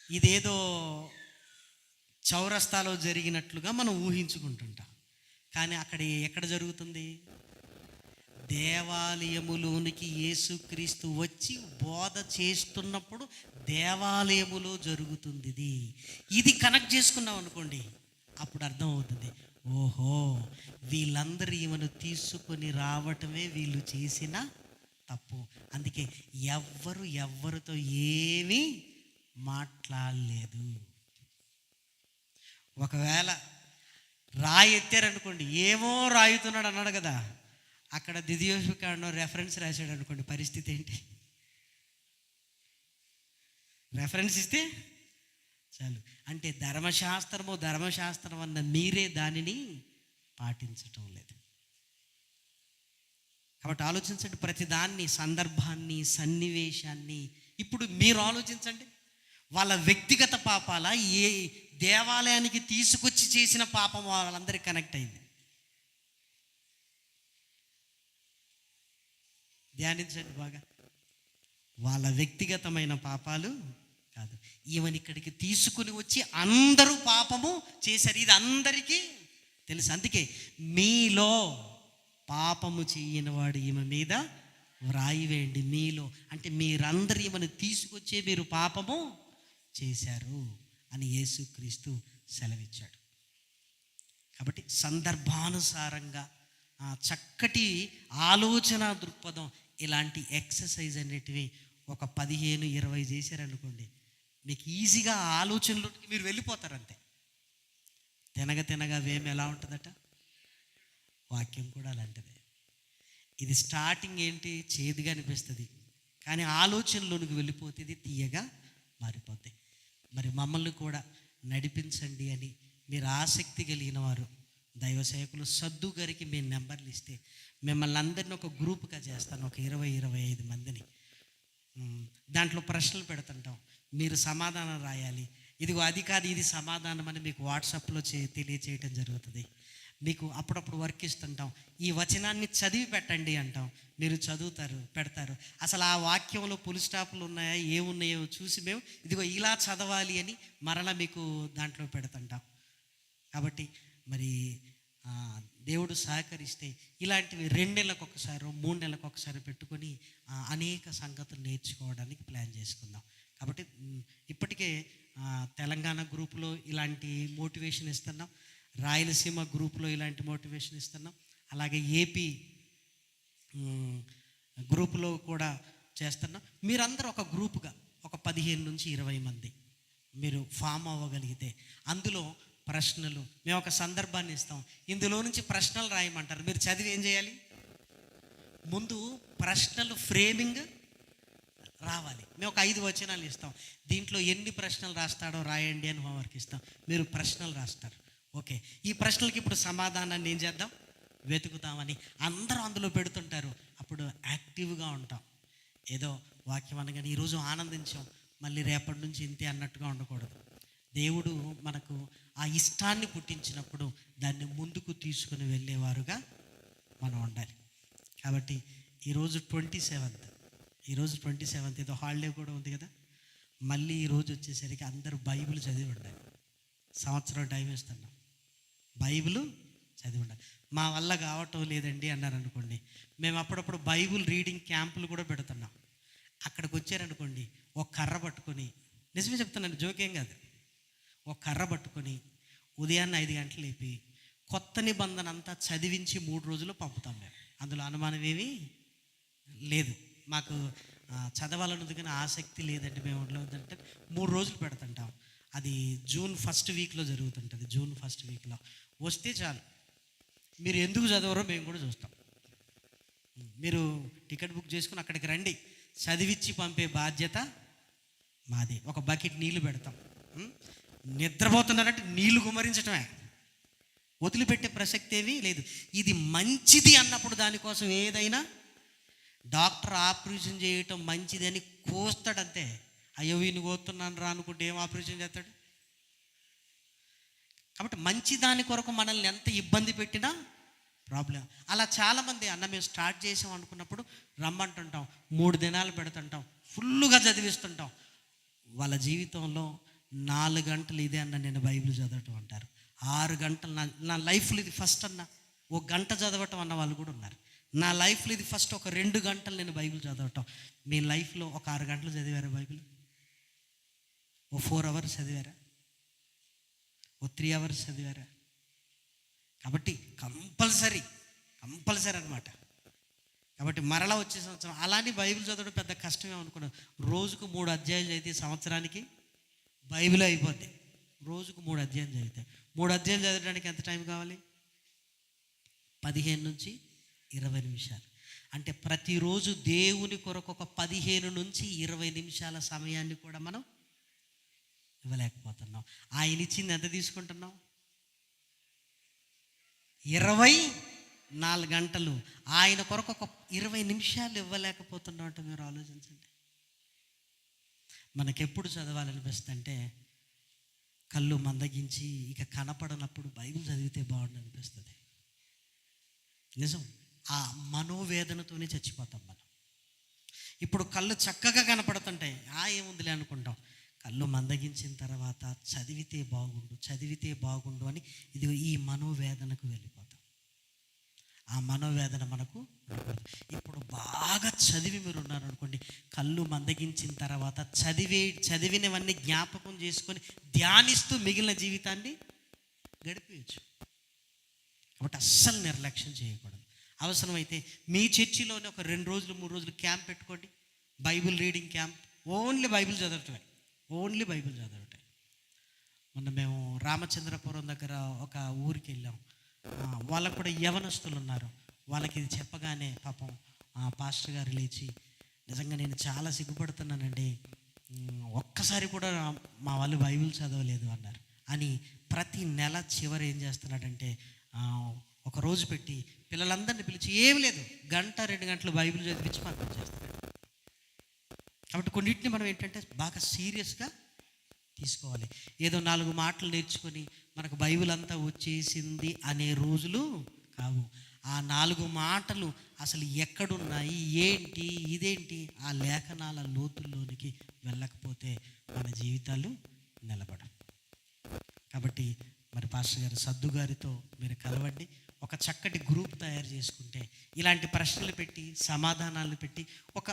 [SPEAKER 3] ఇదేదో చౌరస్తాలో జరిగినట్లుగా మనం ఊహించుకుంటుంటాం. కానీ అక్కడ ఎక్కడ జరుగుతుంది? దేవాలయములోనికి యేసుక్రీస్తు వచ్చి బోధ చేస్తున్నప్పుడు దేవాలయములో జరుగుతుంది. ఇది కనెక్ట్ చేసుకున్నాం అనుకోండి, అప్పుడు అర్థమవుతుంది, ఓహో వీళ్ళందరూ ఈమెను తీసుకొని రావటమే వీళ్ళు చేసిన తప్పు. అందుకే ఎవరితో ఏమీ మాట్లాడలేదు. ఒకవేళ రాయి ఎత్తారనుకోండి, ఏమో రాయుతున్నాడు అన్నాడు కదా, అక్కడ దిద్యోషుకాడనో రెఫరెన్స్ రాశాడు అనుకోండి, పరిస్థితి ఏంటి? రెఫరెన్స్ ఇస్తే చాలు. అంటే ధర్మశాస్త్రం అన్న మీరే దానిని పాటించటం లేదు. కాబట్టి ఆలోచించండి, ప్రతిదాన్ని, సందర్భాన్ని, సన్నివేశాన్ని. ఇప్పుడు మీరు ఆలోచించండి, వాళ్ళ వ్యక్తిగత పాపాల, ఏ దేవాలయానికి తీసుకొచ్చి చేసిన పాపం వాళ్ళందరికీ కనెక్ట్ అయింది. ధ్యానించండి బాగా. వాళ్ళ వ్యక్తిగతమైన పాపాలు కాదు, ఈమెను ఇక్కడికి తీసుకుని వచ్చి అందరూ పాపము చేశారు. ఇది అందరికీ తెలుసు. అందుకే మీలో పాపము చేయని వాడు ఈమె మీద వ్రాయి వేయండి. మీలో అంటే మీరందరూ ఈమెను తీసుకొచ్చే మీరు పాపము చేశారు అని యేసుక్రీస్తు సెలవిచ్చాడు. కాబట్టి సందర్భానుసారంగా చక్కటి ఆలోచన దృక్పథం, ఇలాంటి ఎక్సర్సైజ్ అనేటివి ఒక 15-20 చేశారనుకోండి, మీకు ఈజీగా ఆ ఆలోచనలోకి మీరు వెళ్ళిపోతారు అంతే. తినగా వేమి ఎలా ఉంటుందట, వాక్యం కూడా అలాంటిదే. ఇది స్టార్టింగ్ ఏంటి, చేదుగా అనిపిస్తుంది, కానీ ఆలోచనలోనికి వెళ్ళిపోతే ఇది తీయగా మారిపోతాయి. మరి మమ్మల్ని కూడా నడిపించండి అని మీరు ఆసక్తి కలిగిన వారు, దైవ సేవకులు సద్దు గారికి మీ నెంబర్లు ఇస్తే మిమ్మల్ని అందరినీ ఒక గ్రూప్గా చేస్తాను, ఒక 20-25 మందిని. దాంట్లో ప్రశ్నలు పెడుతుంటాం, మీరు సమాధానం రాయాలి. ఇదిగో అది కాదు ఇది సమాధానం అని మీకు వాట్సాప్లో తెలియచేయటం జరుగుతుంది. మీకు అప్పుడప్పుడు వర్క్ ఇస్తుంటాం, ఈ వచనాన్ని చదివి పెట్టండి అంటాం, మీరు చదువుతారు, పెడతారు. అసలు ఆ వాక్యంలో పులి స్టాపులు ఉన్నాయా, ఏమున్నాయో చూసి మేము ఇదిగో ఇలా చదవాలి అని మరలా మీకు దాంట్లో పెడుతుంటాం. కాబట్టి మరి దేవుడు సహకరిస్తే ఇలాంటివి 2 నెలలకు ఒకసారి 3 నెలలకు ఒకసారి పెట్టుకొని అనేక సంగతులు నేర్చుకోవడానికి ప్లాన్ చేసుకుందాం. కాబట్టి ఇప్పటికే తెలంగాణ గ్రూపులో ఇలాంటి మోటివేషన్ ఇస్తున్నాం, రాయలసీమ గ్రూప్లో ఇలాంటి మోటివేషన్ ఇస్తున్నాం, అలాగే ఏపీ గ్రూపులో కూడా చేస్తున్నాం. మీరందరూ ఒక గ్రూపుగా ఒక 15-20 మంది మీరు ఫామ్ అవ్వగలిగితే అందులో ప్రశ్నలు, మేము ఒక సందర్భాన్ని ఇస్తాం, ఇందులో నుంచి ప్రశ్నలు రాయమంటారు. మీరు చదివి ఏం చేయాలి, ముందు ప్రశ్నలు ఫ్రేమింగ్ రావాలి. మేము ఒక 5 వచనాలు ఇస్తాం, దీంట్లో ఎన్ని ప్రశ్నలు రాస్తాడో రాయండి అని హోంవర్క్ ఇస్తాం. మీరు ప్రశ్నలు రాస్తారు. ఓకే, ఈ ప్రశ్నలకి ఇప్పుడు సమాధానాన్ని ఏం చేద్దాం, వెతుకుతామని అందరూ అందులో పెడుతుంటారు. అప్పుడు యాక్టివ్గా ఉంటాం. ఏదో వాక్యం అనగానే ఈరోజు ఆనందించాం, మళ్ళీ రేపటి నుంచి ఇంతే అన్నట్టుగా ఉండకూడదు. దేవుడు మనకు ఆ ఇష్టాన్ని పుట్టించినప్పుడు దాన్ని ముందుకు తీసుకుని వెళ్ళేవారుగా మనం ఉండాలి. కాబట్టి ఈరోజు 27th ఏదో హాలిడే కూడా ఉంది కదా, మళ్ళీ ఈరోజు వచ్చేసరికి అందరూ బైబిల్ చదివి ఉండాలి. సంవత్సరం టైం ఇస్తున్నాం, బైబిల్ చదివి ఉండాలి. మా వల్ల కావటం లేదండి అన్నారు అనుకోండి, మేము అప్పుడప్పుడు బైబిల్ రీడింగ్ క్యాంపులు కూడా పెడుతున్నాం. అక్కడికి వచ్చారనుకోండి, ఒక కర్ర పట్టుకొని, నిజమే చెప్తున్నాను, జోకేం కాదు, ఒక కర్ర పట్టుకొని ఉదయాన్నే 5 గంటలు లేపి కొత్త నిబంధన అంతా చదివించి 3 రోజులు పంపుతాం మేము. అందులో అనుమానం ఏమీ లేదు. మాకు చదవాలన్నది కానీ ఆసక్తి లేదండి, మేము అంటే 3 రోజులు పెడుతుంటాం. అది జూన్ 1st వీక్లో జరుగుతుంటుంది. జూన్ 1st వీక్లో వస్తే చాలు, మీరు ఎందుకు చదవరో మేము కూడా చూస్తాం. మీరు టికెట్ బుక్ చేసుకుని అక్కడికి రండి, చదివిచ్చి పంపే బాధ్యత మాది. ఒక బకెట్ నీళ్లు పెడతాం, నిద్రపోతున్నారంటే నీళ్లు గుమ్మరించటమే, వదిలిపెట్టే ప్రసక్తి ఏమీ లేదు. ఇది మంచిది అన్నప్పుడు దానికోసం ఏదైనా, డాక్టర్ ఆపరేషన్ చేయటం మంచిది అని కోస్తాడంతే. అయ్యో వీని కోస్తున్నాను రా అనుకుంటే ఏం ఆపరేషన్ చేస్తాడు? కాబట్టి మంచి దాని కొరకు మనల్ని ఎంత ఇబ్బంది పెట్టినా ప్రాబ్లం. అలా చాలామంది అన్న మేము స్టార్ట్ చేసాం అనుకున్నప్పుడు రమ్మంటుంటాం, 3 దినాలు పెడుతుంటాం, ఫుల్గా చదివిస్తుంటాం. వాళ్ళ జీవితంలో 4 గంటలు ఇదే అన్న నేను బైబిల్ చదవటం అంటారు. 6 గంటలు నా లైఫ్లో ఇది ఫస్ట్ అన్న 1 గంట చదవటం అన్న వాళ్ళు కూడా ఉన్నారు. నా లైఫ్లో ఇది ఫస్ట్ ఒక 2 గంటలు నేను బైబిల్ చదవటం. మీ లైఫ్లో ఒక 6 గంటలు చదివారా బైబిల్? ఓ 4 అవర్స్ చదివారా? ఓ 3 అవర్స్ చదివారా? కాబట్టి కంపల్సరీ అనమాట. కాబట్టి మరలా వచ్చే సంవత్సరం అలానే బైబిల్ చదవడం పెద్ద కష్టమే అనుకున్నాం. రోజుకు 3 అధ్యాయాలు చదివితే సంవత్సరానికి బైబిల్ అయిపోద్ది. రోజుకు 3 అధ్యాయాలు చదివితే 3 అధ్యాయాలు చదవడానికి ఎంత టైం కావాలి? 15-20 నిమిషాలు. అంటే ప్రతిరోజు దేవుని కొరకు ఒక 15-20 నిమిషాల సమయాన్ని కూడా మనం ఇవ్వలేకపోతున్నాం. ఆయన ఇచ్చింది ఎంత తీసుకుంటున్నాం? 24 గంటలు. ఆయన కొరకు ఒక 20 నిమిషాలు ఇవ్వలేకపోతున్నాం అంటే మీరు ఆలోచించండి. మనకెప్పుడు చదవాలనిపిస్తుంది అంటే కళ్ళు మందగించి ఇక కనపడనప్పుడు బైబిల్ చదివితే బాగుండు అనిపిస్తుంది. నిజం, ఆ మనోవేదనతోనే చచ్చిపోతాం మనం. ఇప్పుడు కళ్ళు చక్కగా కనపడుతుంటాయి, ఏముందిలే అనుకుంటాం. కళ్ళు మందగించిన తర్వాత చదివితే బాగుండు అని ఇది ఈ మనోవేదనకు వెళ్ళిపోతాం. ఆ మనోవేదన మనకు ఇప్పుడు బాగా చదివి మీరు ఉన్నారనుకోండి, కళ్ళు మందగించిన తర్వాత చదివినవన్నీ జ్ఞాపకం చేసుకొని ధ్యానిస్తూ మిగిలిన జీవితాన్ని గడిపేయచ్చు. కాబట్టి అస్సలు నిర్లక్ష్యం చేయకూడదు. అవసరమైతే మీ చర్చిలోనే ఒక 2 రోజులు 3 రోజులు క్యాంప్ పెట్టుకోండి, Bible reading camp. Only Bible చదవటమే, ఓన్లీ బైబిల్ చదవటమే. మొన్న మేము రామచంద్రపురం దగ్గర ఒక ఊరికి వెళ్ళాం. వాళ్ళకు కూడా యవనస్తులు ఉన్నారు. వాళ్ళకి ఇది చెప్పగానే పాపం పాస్టర్ గారు లేచి, నిజంగా నేను చాలా సిగ్గుపడుతున్నానండి, ఒక్కసారి కూడా మా వాళ్ళు బైబిల్ చదవలేదు అన్నారు. అని ప్రతి నెల చివరి ఏం చేస్తున్నాడంటే ఒక రోజు పెట్టి పిల్లలందరినీ పిలిచి ఏం లేదు 1-2 గంటలు బైబిల్ చదివించి పంపించేస్తున్నాడు. కాబట్టి కొన్నిటిని మనం ఏంటంటే బాగా సీరియస్గా తీసుకోవాలి. ఏదో 4 మాటలు నేర్చుకొని మనకు బైబిల్ అంతా వచ్చేసింది అనే రోజులు కావు. ఆ 4 మాటలు అసలు ఎక్కడున్నాయి, ఏంటి, ఇదేంటి, ఆ లేఖనాల లోతుల్లోనికి వెళ్ళకపోతే మన జీవితాలు నిలబడవు. కాబట్టి మరి పాస్టర్ గారు సద్దు గారితో మీరు కలవండి. ఒక చక్కటి గ్రూప్ తయారు చేసుకుంటే ఇలాంటి ప్రశ్నలు పెట్టి సమాధానాలు పెట్టి ఒక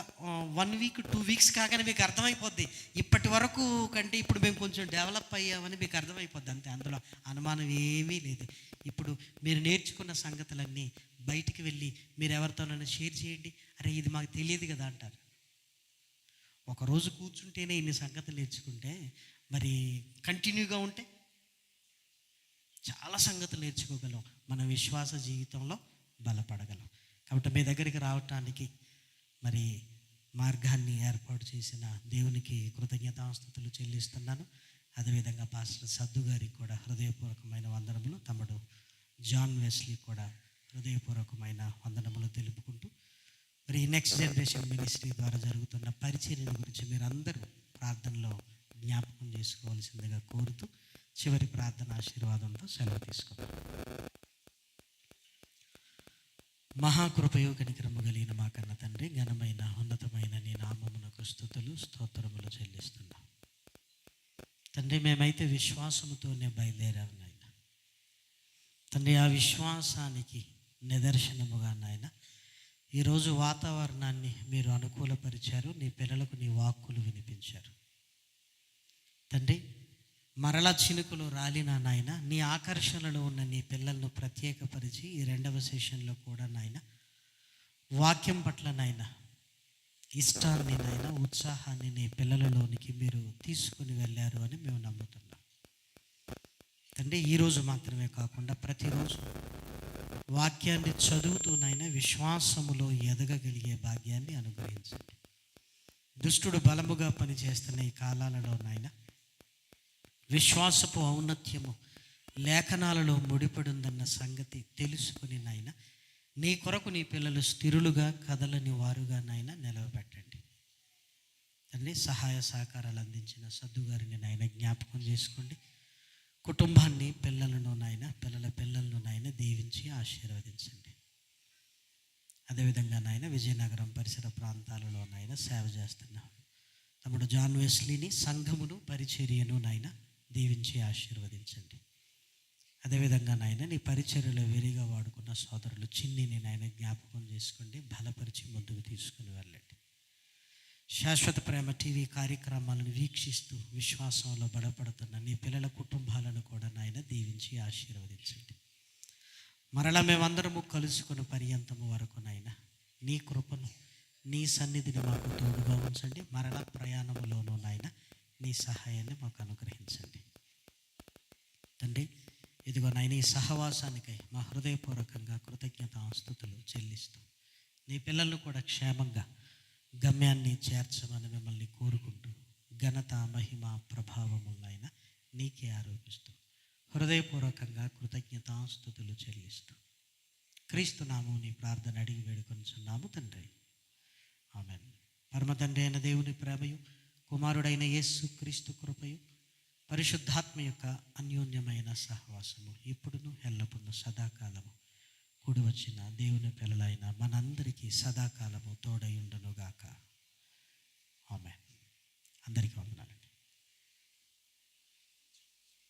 [SPEAKER 3] 1 వీక్ 2 వీక్స్ కాగానే మీకు అర్థమైపోద్ది. ఇప్పటి వరకు కంటే ఇప్పుడు మేము కొంచెం డెవలప్ అయ్యామని మీకు అర్థమైపోద్ది. అంతే, అందులో అనుమానం ఏమీ లేదు. ఇప్పుడు మీరు నేర్చుకున్న సంగతులన్నీ బయటికి వెళ్ళి మీరు ఎవరితోనైనా షేర్ చేయండి. అరే ఇది మాకు తెలియదు కదా అంటారు. ఒకరోజు కూర్చుంటేనే ఇన్ని సంగతులు నేర్చుకుంటే మరి కంటిన్యూగా ఉంటే చాలా సంగతులు నేర్చుకోగలం, మన విశ్వాస జీవితంలో బలపడగలం. కాబట్టి మీ దగ్గరికి రావటానికి మరి మార్గాన్ని ఏర్పాటు చేసిన దేవునికి కృతజ్ఞతాస్తుతులు చెల్లిస్తున్నాను. అదేవిధంగా పాస్టర్ సద్దు గారికి కూడా హృదయపూర్వకమైన వందనములు, తమ్ముడు జాన్ వెస్లీ కూడా హృదయపూర్వకమైన వందనములు తెలుపుకుంటూ మరి నెక్స్ట్ జనరేషన్ మినిస్ట్రీ ద్వారా జరుగుతున్న పరిచర్యల గురించి మీరందరూ ప్రార్థనలో జ్ఞాపకం చేసుకోవాల్సిందిగా కోరుతూ చివరి ప్రార్థన ఆశీర్వాదంతో సెలవు తీసుకుందాం. మహాకృపయు కనికరము కలిగిన మా కన్న తండ్రి, ఘనమైన ఉన్నతమైన నీ నామమునకు స్తుతులు స్తోత్రములు చెల్లిస్తున్నాం తండ్రి. మేమైతే విశ్వాసముతోనే బయలుదేరాము నాయన తండ్రి. ఆ విశ్వాసానికి నిదర్శనముగా నాయన ఈరోజు వాతావరణాన్ని మీరు అనుకూలపరిచారు. నీ పిల్లలకు నీ వాక్కులు వినిపించారు తండ్రి. మరలా చినుకులు రాలినా నాయన నీ ఆకర్షణలో ఉన్న నీ పిల్లలను ప్రత్యేకపరిచి ఈ 2వ సెషన్లో కూడా నాయన వాక్యం పట్ల నాయన ఇష్టాన్ని నాయన ఉత్సాహాన్ని నీ పిల్లలలోనికి మీరు తీసుకుని వెళ్ళారు అని మేము నమ్ముతున్నాం తండ్రి. ఈరోజు మాత్రమే కాకుండా ప్రతిరోజు వాక్యాన్ని చదువుతూ నాయన విశ్వాసములో ఎదగగలిగే భాగ్యాన్ని అనుగ్రహించండి. దుష్టుడు బలముగా పనిచేస్తున్న ఈ కాలాలలో నాయన విశ్వాసపు ఔన్నత్యము లేఖనాలలో ముడిపడుందన్న సంగతి తెలుసుకుని నాయన నీ కొరకు నీ పిల్లలు స్థిరులుగా కదలని వారుగా నాయన నిలవబెట్టండి తండ్రి. సహాయ సహకారాలు అందించిన సద్దు గారిని నాయన జ్ఞాపకం చేసుకోండి. కుటుంబాన్ని, పిల్లలను నాయన పిల్లలను నాయన దీవించి ఆశీర్వదించండి. అదేవిధంగా నాయన విజయనగరం పరిసర ప్రాంతాలలో నాయన సేవ చేస్తున్నాం తమ్ముడు జాన్ వెస్లీని, సంఘమును, పరిచర్యను నాయన దీవించి ఆశీర్వదించండి. అదేవిధంగా నాయన నీ పరిచర్యలో వేరుగా వాడుకున్న సోదరులు చిన్నిని నాయన జ్ఞాపకం చేసుకోండి, బలపరిచి ముందుకు తీసుకుని వెళ్ళండి. శాశ్వత ప్రేమ టీవీ కార్యక్రమాలను వీక్షిస్తూ విశ్వాసంలో బలపడుతున్న నీ పిల్లల కుటుంబాలను కూడా నాయన దీవించి ఆశీర్వదించండి. మరలా మేమందరము కలుసుకుని పర్యంతము వరకు నాయన నీ కృపను, నీ సన్నిధిని మాకు తోడుగా ఉంచండి. మరలా ప్రయాణములోనూ నాయన నీ సహాయాన్ని మాకు అనుగ్రహించండి తండ్రి. ఇదిగో నాయన ఈ సహవాసానికై మా హృదయపూర్వకంగా కృతజ్ఞతాస్తుతులు చెల్లిస్తూ నీ పిల్లలను కూడా క్షేమంగా గమ్యాన్ని చేర్చమని మిమ్మల్ని కోరుకుంటూ ఘనత, మహిమ, ప్రభావములైన నీకే ఆరోపిస్తూ హృదయపూర్వకంగా కృతజ్ఞతాస్తుతులు చెల్లిస్తూ క్రీస్తు నామం నీ ప్రార్థన అడిగి వేడుకొనుచున్నాము తండ్రి, ఆమేన్. పరమ తండ్రి అయిన దేవుని ప్రేమయు, కుమారుడైన యేసు క్రీస్తు కృపయు, పరిశుద్ధాత్మ యొక్క అన్యోన్యమైన సహవాసము ఇప్పుడును ఎల్లప్పుడూ సదాకాలము కూడి వచ్చిన దేవుని పిల్లలైన మనందరికీ సదాకాలము తోడై ఉండునుగాక.